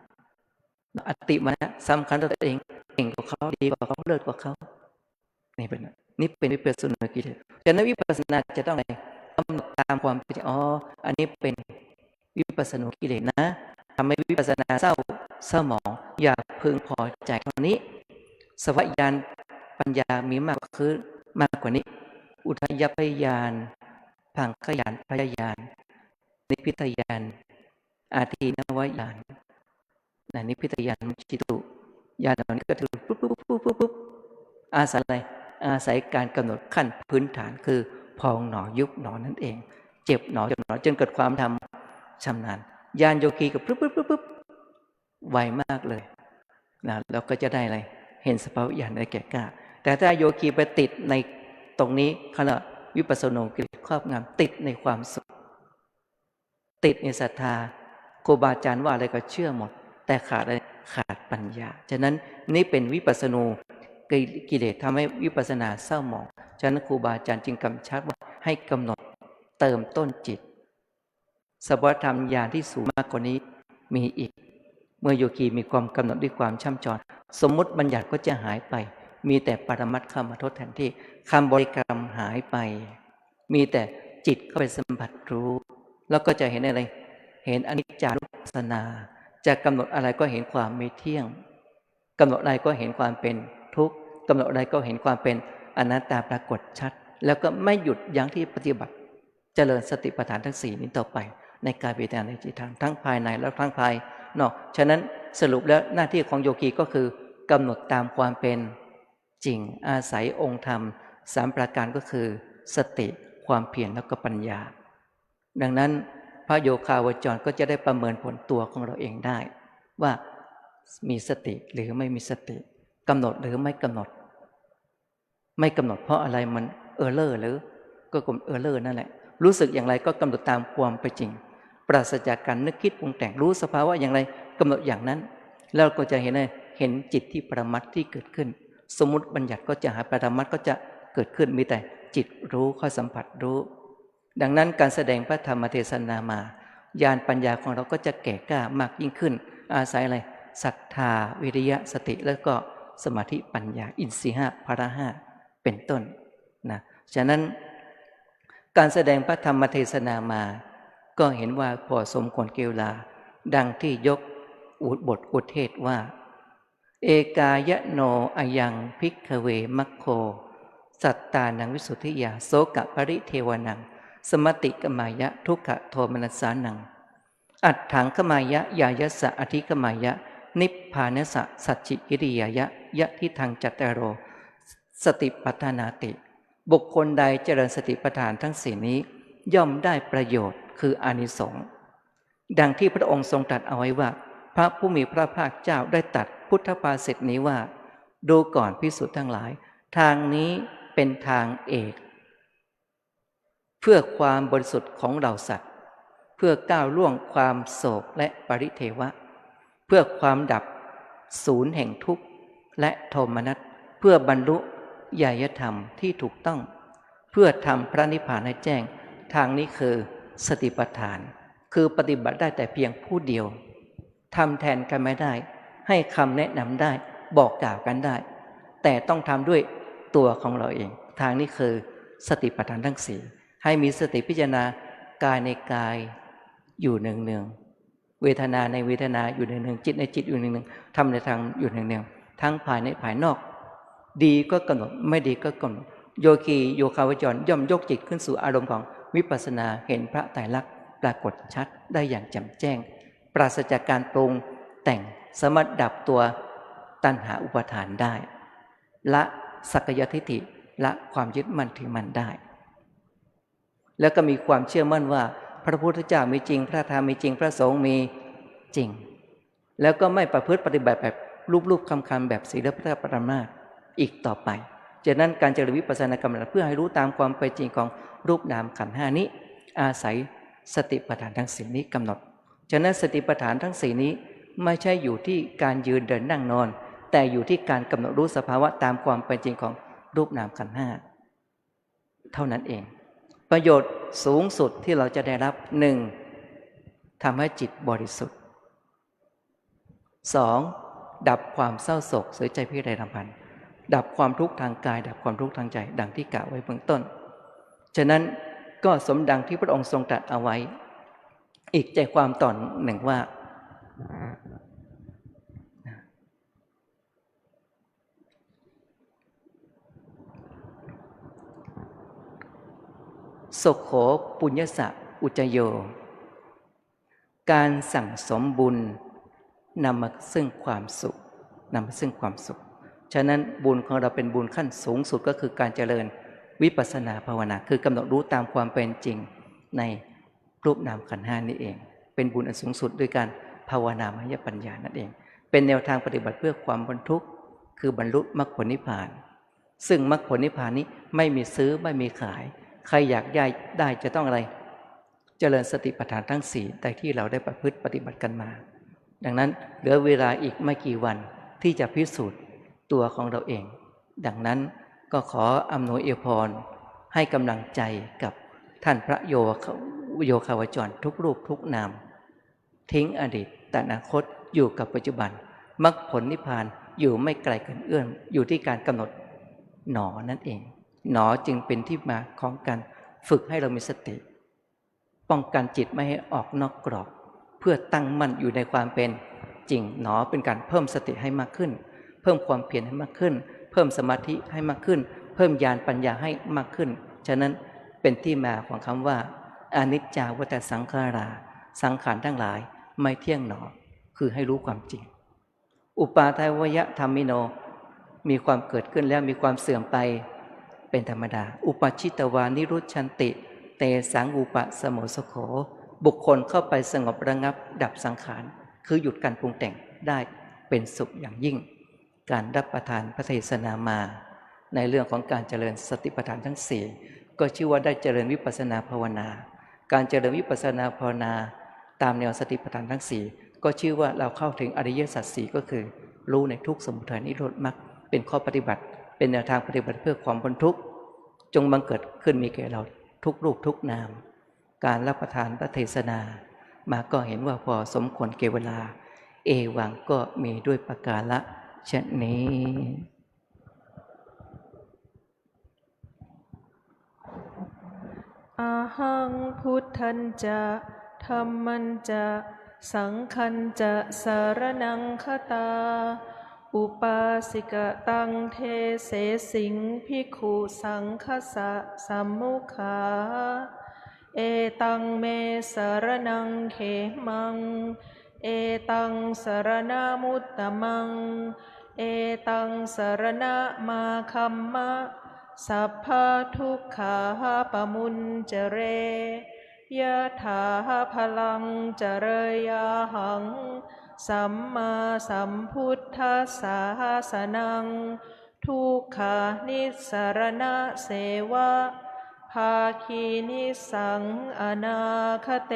อติมานะสำคัญตัวเองเก่งกว่าเขาดีกว่าเขาเลิศกว่าเขานี่เป็นวิปัสสนุกิเลสฉะนั้นวิปัสสนาจะต้องอะไรกำหนดตามความเป็นอ๋ออันนี้เป็นวิปัสสนุกิเลสนะทำให้วิปัสสนาเศร้าหมองอย่าพึงพอใจเท่านี้สวัสญาณปัญญามีมากกว่านี้อุทยพยานพังขยานพยานนิพิทยานอาทีนวญาณนิพิทยานมุจิตุญาณเหล่านี้ก็ถือปุ๊บอาศัยอะไรอาศัยการกำหนดขั้นพื้นฐานคือพองหนอยุบหนอนั่นเองเจ็บหนอจนเกิดความชำนาญญาณโยคีกับปุ๊บไวมากเลยนะแล้วก็จะได้อะไรเห็นสภาวะญาณได้แก่กล้าแต่ถ้าโยคีไปติดในตรงนี้ขณะวิปัสสนุกิเลสครอบงำติดในความสุขติดในศรัทธาครูบาอาจารย์ว่าอะไรก็เชื่อหมดแต่ขาดปัญญาฉะนั้นนี่เป็นวิปัสสนุกิเลสทำให้วิปัสสนาเศร้าหมองฉะนั้นครูบาอาจารย์จึงกำชับว่าให้กำหนดเติมต้นจิตสภาวธรรมญาณที่สูงมากกว่านี้มีอีกเมื่อโยคีมีความกำหนดด้วยความช่ำชองสมมุติบัญญัติก็จะหายไปมีแต่ปรมัตถ์เข้ามาทดแทนที่คำบริกรรมหายไปมีแต่จิตเข้าไปสัมผัสรู้แล้วก็จะเห็นอะไรเห็นอนิจจานุปัสสนาจะกำหนดอะไรก็เห็นความไม่เที่ยงกำหนดอะไรก็เห็นความเป็นทุกข์กำหนดอะไรก็เห็นความเป็นอนัตตาปรากฏชัดแล้วก็ไม่หยุดยั้งที่ปฏิบัติเจริญสติปัฏฐานทั้ง4นี้ต่อไปในกายเวทนาในจิตทั้งภายในและทั้งภายนอกฉะนั้นสรุปแล้วหน้าที่ของโยคีก็คือกำหนดตามความเป็นจริงอาศัยองค์ธรรม3ประการก็คือสติความเพียรแล้วก็ปัญญาดังนั้นพระโยคาวจรก็จะได้ประเมินผลตัวของเราเองได้ว่ามีสติหรือไม่มีสติกำหนดหรือไม่กำหนดเพราะอะไรมันเออร์เลอร์หรือก็กลมเออร์เลอร์นั่นแหละรู้สึกอย่างไรก็กำหนดตามความเป็นจริงปราศจากการนึกคิดปรุงแต่งรู้สภาวะอย่างไรกำหนดอย่างนั้นแล้วก็จะเห็นจิตที่ปรมัตถ์ที่เกิดขึ้นสมมุติบัญญัติก็จะหายปรมัตถ์ก็จะ เกิดขึ้นมีแต่จิตรู้ข้อสัมผัสรู้ดังนั้นการแสดงพระธรรมเทศนามาญาณปัญญาของเราก็จะแก่กล้ามากยิ่งขึ้นอาศัยอะไรศรัทธาวิริยะสติแล้วก็สมาธิปัญญาอินทรีย์ห้าพละห้าเป็นต้นนะฉะนั้นการแสดงพระธรรมเทศนามาก็เห็นว่าพอสมควรเกลาดังที่ยกบทอุเทศว่าเอกายะโนอายังภิกขเวมัคโคสัตตานังวิสุทธิยาโสกะปริเทวนังสมติกมายะทุกขโทมนัสสานังอัตถังขมายะยายสะอธิกมายะนิพพานสะสัจจิกิริยายะยะทิทังจัตตโรสติปัฏฐานาติบุคคลใดเจริญสติปัฏฐานทั้งสี่นี้ย่อมได้ประโยชน์คืออานิสงส์ดังที่พระองค์ทรงตรัสเอาไว้ว่าพระผู้มีพระภาคเจ้าได้ตรัสพุทธภาษิตนี้ว่าดูก่อนภิกษุทั้งหลายทางนี้เป็นทางเอกเพื่อความบริสุทธิ์ของเราสัตว์เพื่อก้าวล่วงความโศกและปริเทวะเพื่อความดับศูนย์แห่งทุกข์และโทมนัสเพื่อบรรลุญาณธรรมที่ถูกต้องเพื่อทำพระนิพพานให้แจ้งทางนี้คือสติปัฏฐานคือปฏิบัติได้แต่เพียงผู้เดียวทำแทนกันไม่ได้ให้คำแนะนำได้บอกกล่าวกันได้แต่ต้องทำด้วยตัวของเราเองทางนี้คือสติปัฏฐานทั้งสี่ให้มีสติพิจารณากายในกายอยู่เนืองๆเวทนาในเวทนาอยู่เนืองๆจิตในจิตอยู่เนืองๆธรรมในธรรมอยู่เนืองๆทั้งภายในภายนอกดีก็กำหนดไม่ดีก็กำหนดโยคีโยคาวจรย่อมยกจิตขึ้นสู่อารมณ์ของวิปัสสนาเห็นพระไตรลักษณ์ปรากฏชัดได้อย่างแจ่มแจ้งปราศจากการปรุงแต่งสามารถดับตัวตัณหาอุปาทานได้ละสักกายทิฏฐิละความยึดมั่นถือมั่นได้แล้วก็มีความเชื่อมั่นว่าพระพุทธเจ้ามีจริงพระธรรมมีจริงพระสงฆ์มีจริงแล้วก็ไม่ประพฤติปฏิบัติแบบรูปๆคำๆแบบศีลพระปรมาสอีกต่อไปจากนั้นการเจริญวิปัสสนากรรมฐานเพื่อให้รู้ตามความเป็นจริงของรูปนามขันธ์ห้านี้อาศัยสติปัฏฐานทั้งสี่นี้กำหนดฉะนั้นสติปัฏฐานทั้งสี่นี้ไม่ใช่อยู่ที่การยืนเดินนั่งนอนแต่อยู่ที่การกำหนดรู้สภาวะตามความเป็นจริงของรูปนามขันธ์ห้าเท่านั้นเองประโยชน์สูงสุดที่เราจะได้รับ 1. ทำให้จิตบริสุทธิ์ 2. ดับความเศร้าโศกเสียใจพิไรรำพันดับความทุกข์ทางกายดับความทุกข์ทางใจดังที่กล่าวไว้เบื้องต้นฉะนั้นก็สมดังที่พระองค์ทรงตรัสเอาไว้อีกใจความตอนหนึ่งว่าโสโขปุญญสะอุจโยการสั่งสมบุญนำมาซึ่งความสุขนำมาซึ่งความสุขฉะนั้นบุญของเราเป็นบุญขั้นสูงสุดก็คือการเจริญวิปัสสนาภาวนาคือกำหนดรู้ตามความเป็นจริงในรูปนามขันธ์ห้านี้เองเป็นบุญอันสูงสุดด้วยการภาวนามยปัญญานั่นเองเป็นแนวทางปฏิบัติเพื่อความบรรลุคือบรรลุมรรคผลนิพพานซึ่งมรรคผลนิพพานนี้ไม่มีซื้อไม่มีขายใครอยากได้จะต้องอะไรเจริญสติปัฏฐานทั้งสี่แต่ที่เราได้ประพฤติปฏิบัติกันมาดังนั้นเหลือเวลาอีกไม่กี่วันที่จะพิสูจน์ตัวของเราเองดังนั้นก็ขออำนวยอวยพรให้กำลังใจกับท่านพระโยคาวจรทุกรูปทุกนามทิ้งอดีตแต่อนาคตอยู่กับปัจจุบันมรรคผลนิพพานอยู่ไม่ไกลเกินเอื้อมอยู่ที่การกำหนดหนอนั่นเองหนอจึงเป็นที่มาของการฝึกให้เรามีสติป้องกันจิตไม่ให้ออกนอกกรอบเพื่อตั้งมั่นอยู่ในความเป็นจริงหนอเป็นการเพิ่มสติให้มากขึ้นเพิ่มความเพียรให้มากขึ้นเพิ่มสมาธิให้มากขึ้นเพิ่มญาณปัญญาให้มากขึ้นฉะนั้นเป็นที่มาของคำว่าอนิจจาวัฏสังขาราสังขารทั้งหลายไม่เที่ยงหนอคือให้รู้ความจริงอุปาทวยธรรมิโนมีความเกิดขึ้นแล้วมีความเสื่อมไปเป็นธรรมดาอุปชิตวานิรุชันติเตสังอุปสโมสโขบุคคลเข้าไปสงบระงับดับสังขารคือหยุดการปรุงแต่งได้เป็นสุขอย่างยิ่งการรับประทานพระเทศนามาในเรื่องของการเจริญสติปัฏฐานทั้งสี่ก็ชื่อว่าได้เจริญวิปัสสนาภาวนาการเจริญวิปัสสนาภาวนาตามแนวสติปัฏฐานทั้งสี่ก็ชื่อว่าเราเข้าถึงอริยสัจสี่ก็คือรู้ในทุกข์สมุทัยนิโรธมรรคเป็นข้อปฏิบัติเป็นแนวทางปฏิบัติเพื่อความพ้นทุกข์ จงบังเกิดขึ้นมีแก่เราทุกรูปทุกนามการรับประทานพระเทศนามาก็เห็นว่าพอสมควรเกเวลาเอวังก็มีด้วยประกาละชะนี้อาหังพุทธันจะธัมมันจะสังฆันจะสารนังคตาอุปาสิกตังเทเสสิงภิกขุสังฆสะสัมมุขาเอตังเมสารนังเขมังเอตังสารนามุตตมังเอตังสารณะมาคัมมะสัพพะทุกขาปมุญเจเรยะถาพลังเจรยาหังสัมมาสัมพุทธัสสะสนังทุกขานิสรณะเสวะภาคีนิสังอนาคเต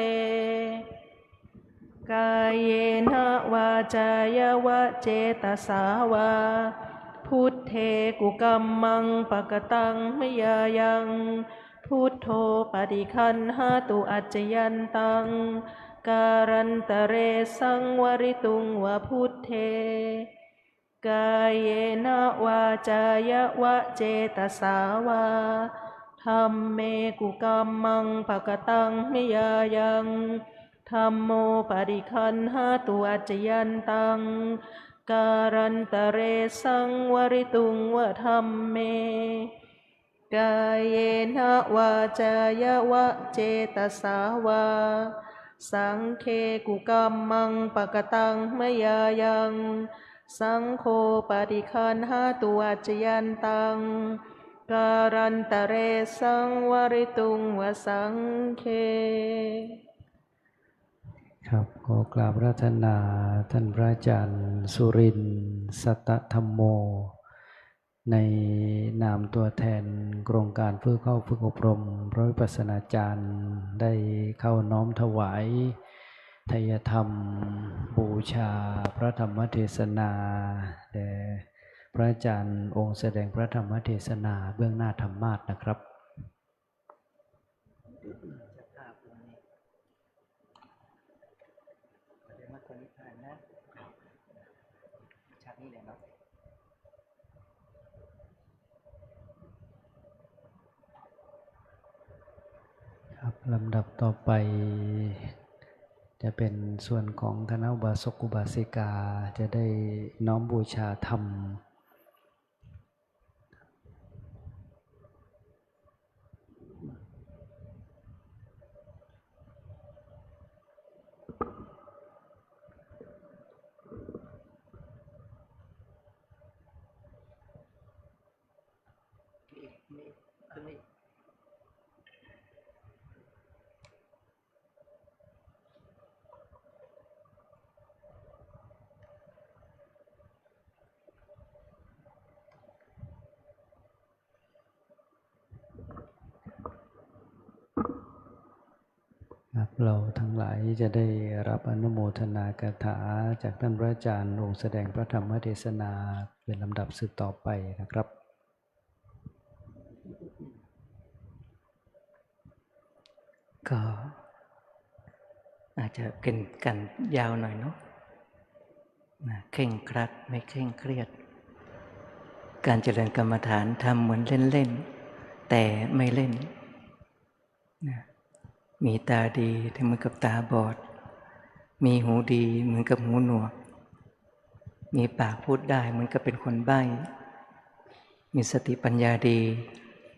กายเยนะวาจายวะเจตสาวาพุทเทกุกัมมังปะกตังมยายังพุทโธปฏิคันหาตุอัจจยันตังการันตเรสังวริตุงวะพุทเทกายเยนะวาจายวะเจตสาวาธัมเมกุกัมมังปะกตังมยายังธัมโมปฏิคันหาตุอัจจยันตังการันตเรสังวริตุงวะธัมเมกายเยนะวาจายวะเจตสาวาสังเคกุกัมมังปะกตังมยายังสังโฆปฏิคันหาตุอัจจยันตังการันตเรสังวริตุงวสังเคครับขอกราบรัตนาท่านพระอาจารย์สุรินทร์สัตตธัมโมในนามตัวแทนโครงการฝึกเข้าฝึกอบรมพระวิปัสสนาจารย์ได้เข้าน้อมถวายไทยธรรมบูชาพระธรรมเทศนาแด่พระอาจารย์องค์แสดงพระธรรมเทศนาเบื้องหน้าธรรมาสน์นะครับครับลำดับต่อไปจะเป็นส่วนของคณะอุบาสกอุบาสิกาจะได้น้อมบูชาธรรมเราทั้งหลายจะได้รับอนุโมทนากถาจากท่านพระอาจารย์องค์แสดงพระธรรมเทศนาเป็นลำดับสืบต่อไปนะครับก็อาจจะเป็นกันยาวหน่อยเนาะเคร่งครัดไม่เคร่งเครียดการเจริญกรรมฐานทำเหมือนเล่นๆแต่ไม่เล่นนะมีตาดีเหมือนกับตาบอดมีหูดีเหมือนกับหูหนวกมีปากพูดได้เหมือนกับเป็นคนใบ้มีสติปัญญาดี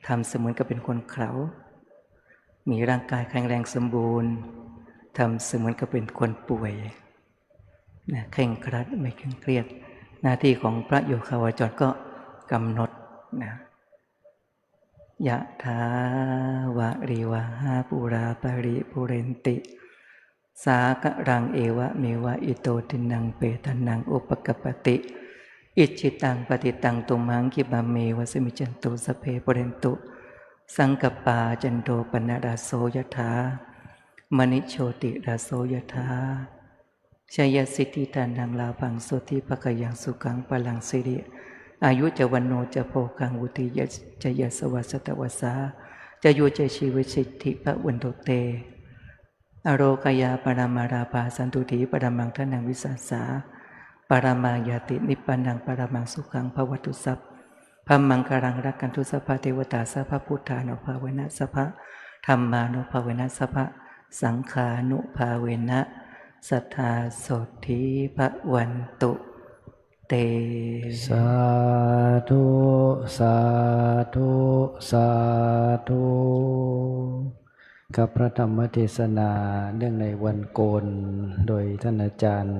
ทำเสมือนกับเป็นคนเขลามีร่างกายแข็งแรงสมบูรณ์ทำเสมือนกับเป็นคนป่วยนะเคร่งครัดไม่เคร่งเครียดหน้าที่ของพระโยคาวจรก็กำหนดนะยะถาวะริวหาปุราปริปุเรนติสากะรังเอวะเมวะอิโตทินังเปตนังอุปกปติอิจิตังปฏิตังตุมังคิบาเมวะสมิจันตุสเพปุเรนตุสังกปาจันโทปนะดาโสยถามณิโชติดาโสยถาชยสิทธิตานังลาภังโสติภคยังสุขังปลังสิริ อายุจะวันโนจะโภคังวุติยะจะยะสวัสตวสาจะยุจะชีวิสิทธิพระวันโตเตอโรคยาปรามาราภาสันตุถีปรมังทนังวิสาสาปรมายาตินิปปานังปรมังสุขังภวตุสัพพมังคารังรักกันทุสัพพะเทวตาสัพพะพุทธานุภาเวนะสัพพะธรรมานุภาเวนะสัพพะสังขานุภาเวนะสัทธาโสธีพระวันตุเต สาธุสาธุสาธุกับพระธรรมเทศนาเนื่องในวันโกนโดยท่านอาจารย์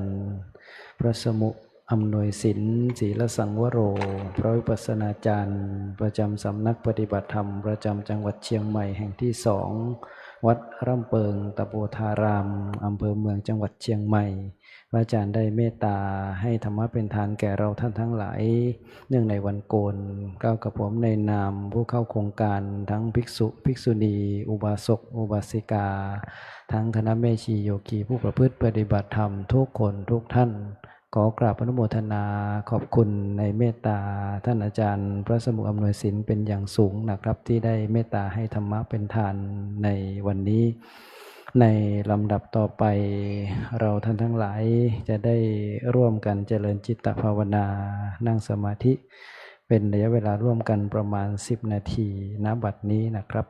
พระสมุอำนวยศิลป์ศีลสังวโรพระวิปัสสนาจารย์ประจำสำนักปฏิบัติธรรมประจำจังหวัดเชียงใหม่แห่งที่สองวัดร่ำเปิงตะโพธารามอำเภอเมืองจังหวัดเชียงใหม่พระอาจารย์ได้เมตตาให้ธรรมะเป็นทานแก่เราท่านทั้งหลายเนื่องในวันโกนก้าวกับผมในนามผู้เข้าโครงการทั้งภิกษุภิกษุณีอุบาสกอุบาสิกาทั้งคณะแม่ชีโยคีผู้ประพฤติปฏิบัติธรรมทุกคนทุกท่านขอกราบอนุโมทนาขอบคุณในเมตตาท่านอาจารย์พระสมุอำนวยศิลป์เป็นอย่างสูงนะครับที่ได้เมตตาให้ธรรมะเป็นทานในวันนี้ในลำดับต่อไปเราท่านทั้งหลายจะได้ร่วมกันเจริญจิตตภาวนานั่งสมาธิเป็นระยะเวลาร่วมกันประมาณ10 นาทีณ บัดนี้นะครับ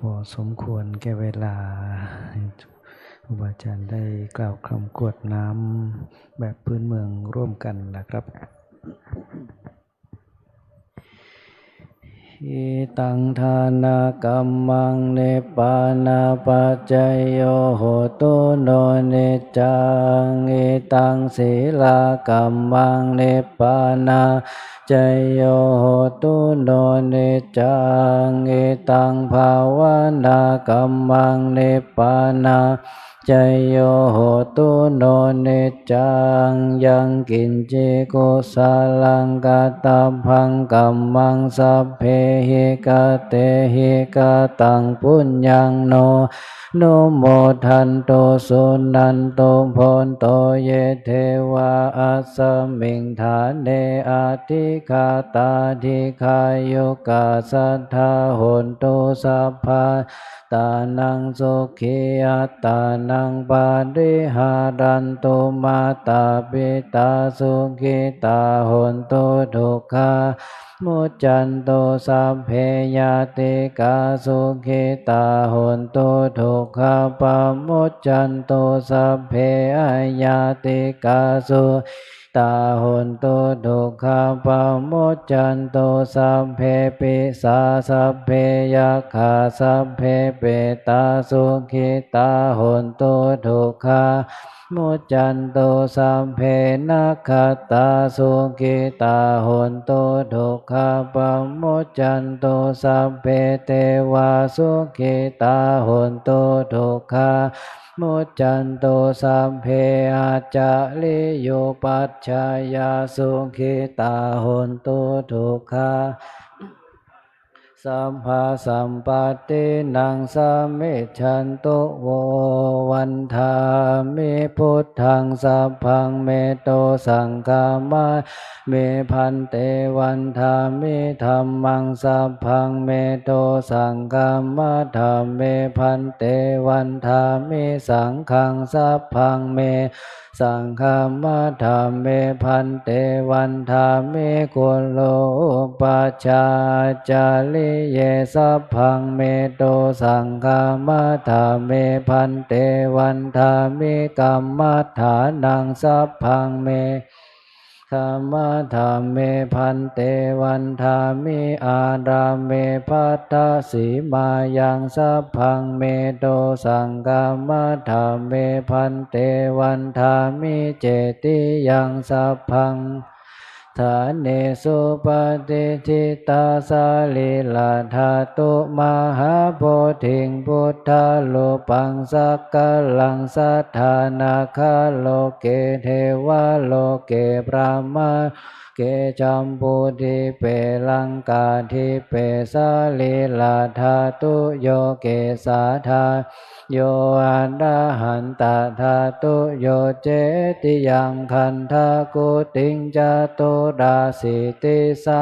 พอสมควรแก่เวลาครูบาอาจารย์ได้กล่าวคำกรวดน้ำแบบพื้นเมืองร่วมกันนะครับอิตังทานากัมมังเนปานาปัจจยโยโหตุโนเนจังอิตังศีลากัมมังเนปานาจโยโหตุโนเนจังอิตังภาวนากัมมังเนปานาจโยโหตุโนเนจังยังกินจิกุสาลังกตัมพังกัมมังสัพเพหิกเตหิกตังปุญญังโนโนโมทันโตสุนันโตพนโตเยเทวาอัสสมิงฐานเนอาทิคาตาทิคายุกาสัทธาโหนตุสัพพะตานังสุขีอัตตานังปาริหารันตุมาตาปิตาสุขิตาโหนตุทุกขามุจจันโตสัพเพยติกาสุขิตาโหนตุทุกขาปะมุจจันโตสัพเพอยติกาสุตาโหนตุทุกขาปะมุจจันโตสัพเพปิสาสัพเพยัคขาสัพเพเปตาสุขิตาโหนตุทุกขามุจจันโตสัพเพนัคขตาสุขิตาโหนตุทุกขาปะมุจจันโตสัพเพเทวาสุขิตาโหนตุทุกขามุจจันโตสัพเพอาจาริโยปัจจายาสุขิตาโหนตุทุกขาสัมภาสัมปตินังสมิจฉันตุโววันธามิพุทธังสัพพังเมโตสังฆามาเมพันเตวันธามิธัมมังสัพพังเมโตสังฆามาธัมเมพันเตวันธามิสังฆังสัพพังเมสังฆามาธัมเมพันเตวันธามิกุโลปัจจาจาริเยสัพพังเมโตสังฆามาธัมเมพันเตวันธามิกัมมัฏฐานังสัพพังเมธัมมะธัมเมพันเตวันธามิอาราเมภัตตสีมายังสัพพังเมโตสังฆามาธัมเมพันเตวันธามิเจติยังสัพพังฐานเนสุปฏิทิตาสาลิลาธาตุมหาโพธิงพุทธาโลปังสักกลังสัทธานาคาโลเกเทวาโลเกพระมาเกจัมปุทิเปลังกาทิเปสาลิลาธาตุโยเกสาธาโยอันดาหันตธาตุโยเจติยังคันธกุติงจตุราสิติสา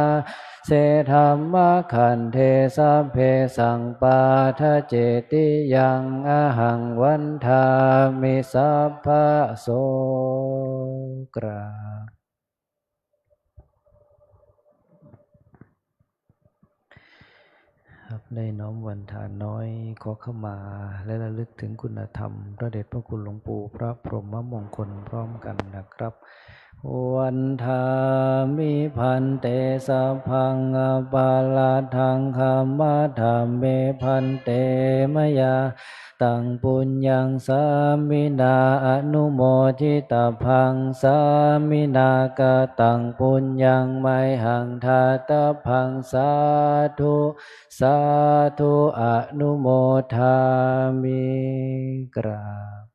เสธัมมะขันเทสัพเพสังปาทะเจติยังอหังวันธามิสัพพะโสกราได้น้อมวันทานน้อยขอเข้ามาและระลึกถึงคุณธรรมพระเดชพระคุณหลวงปู่พระพรหมมงคลพร้อมกันนะครับวันทามิพันเตสัพพังอปาลาทังคัมมะธรรมเมพันเตมยาตังปุญญังสามินาอนุโมทิตาพังสามินากตังปุญญังไมหังทาตพังสาธุสาธุอนุโมทามิกราบ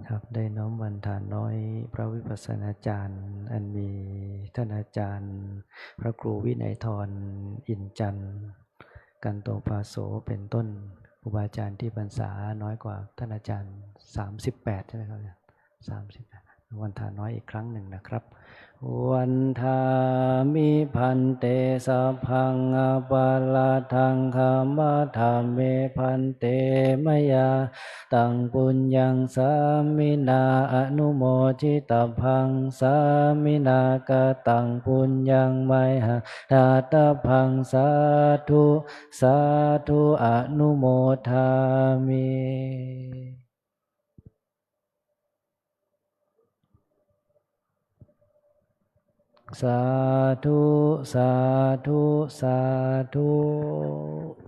ครับได้น้อมวันทานน้อยพระวิปัสสนาจารย์อันมีท่านอาจารย์พระครูวินัยธรอินจันทร์กันโตภาโสเป็นต้นครูบาอาจารย์ที่พรรษาน้อยกว่าท่านอาจารย์38ใช่ไหมครับ38 วันทาน้อยอีกครั้งหนึ่งนะครับ วันทามิพันเตสัพพังอปาลาทังคามะธรรมเมพันเตมยาตังปุญญังสามินาอนุโมทิตพังสามินากตังปุญญังไมหะทาตพังสาธุสาธุอนุโมทามิ สาธุ สาธุ สาธุ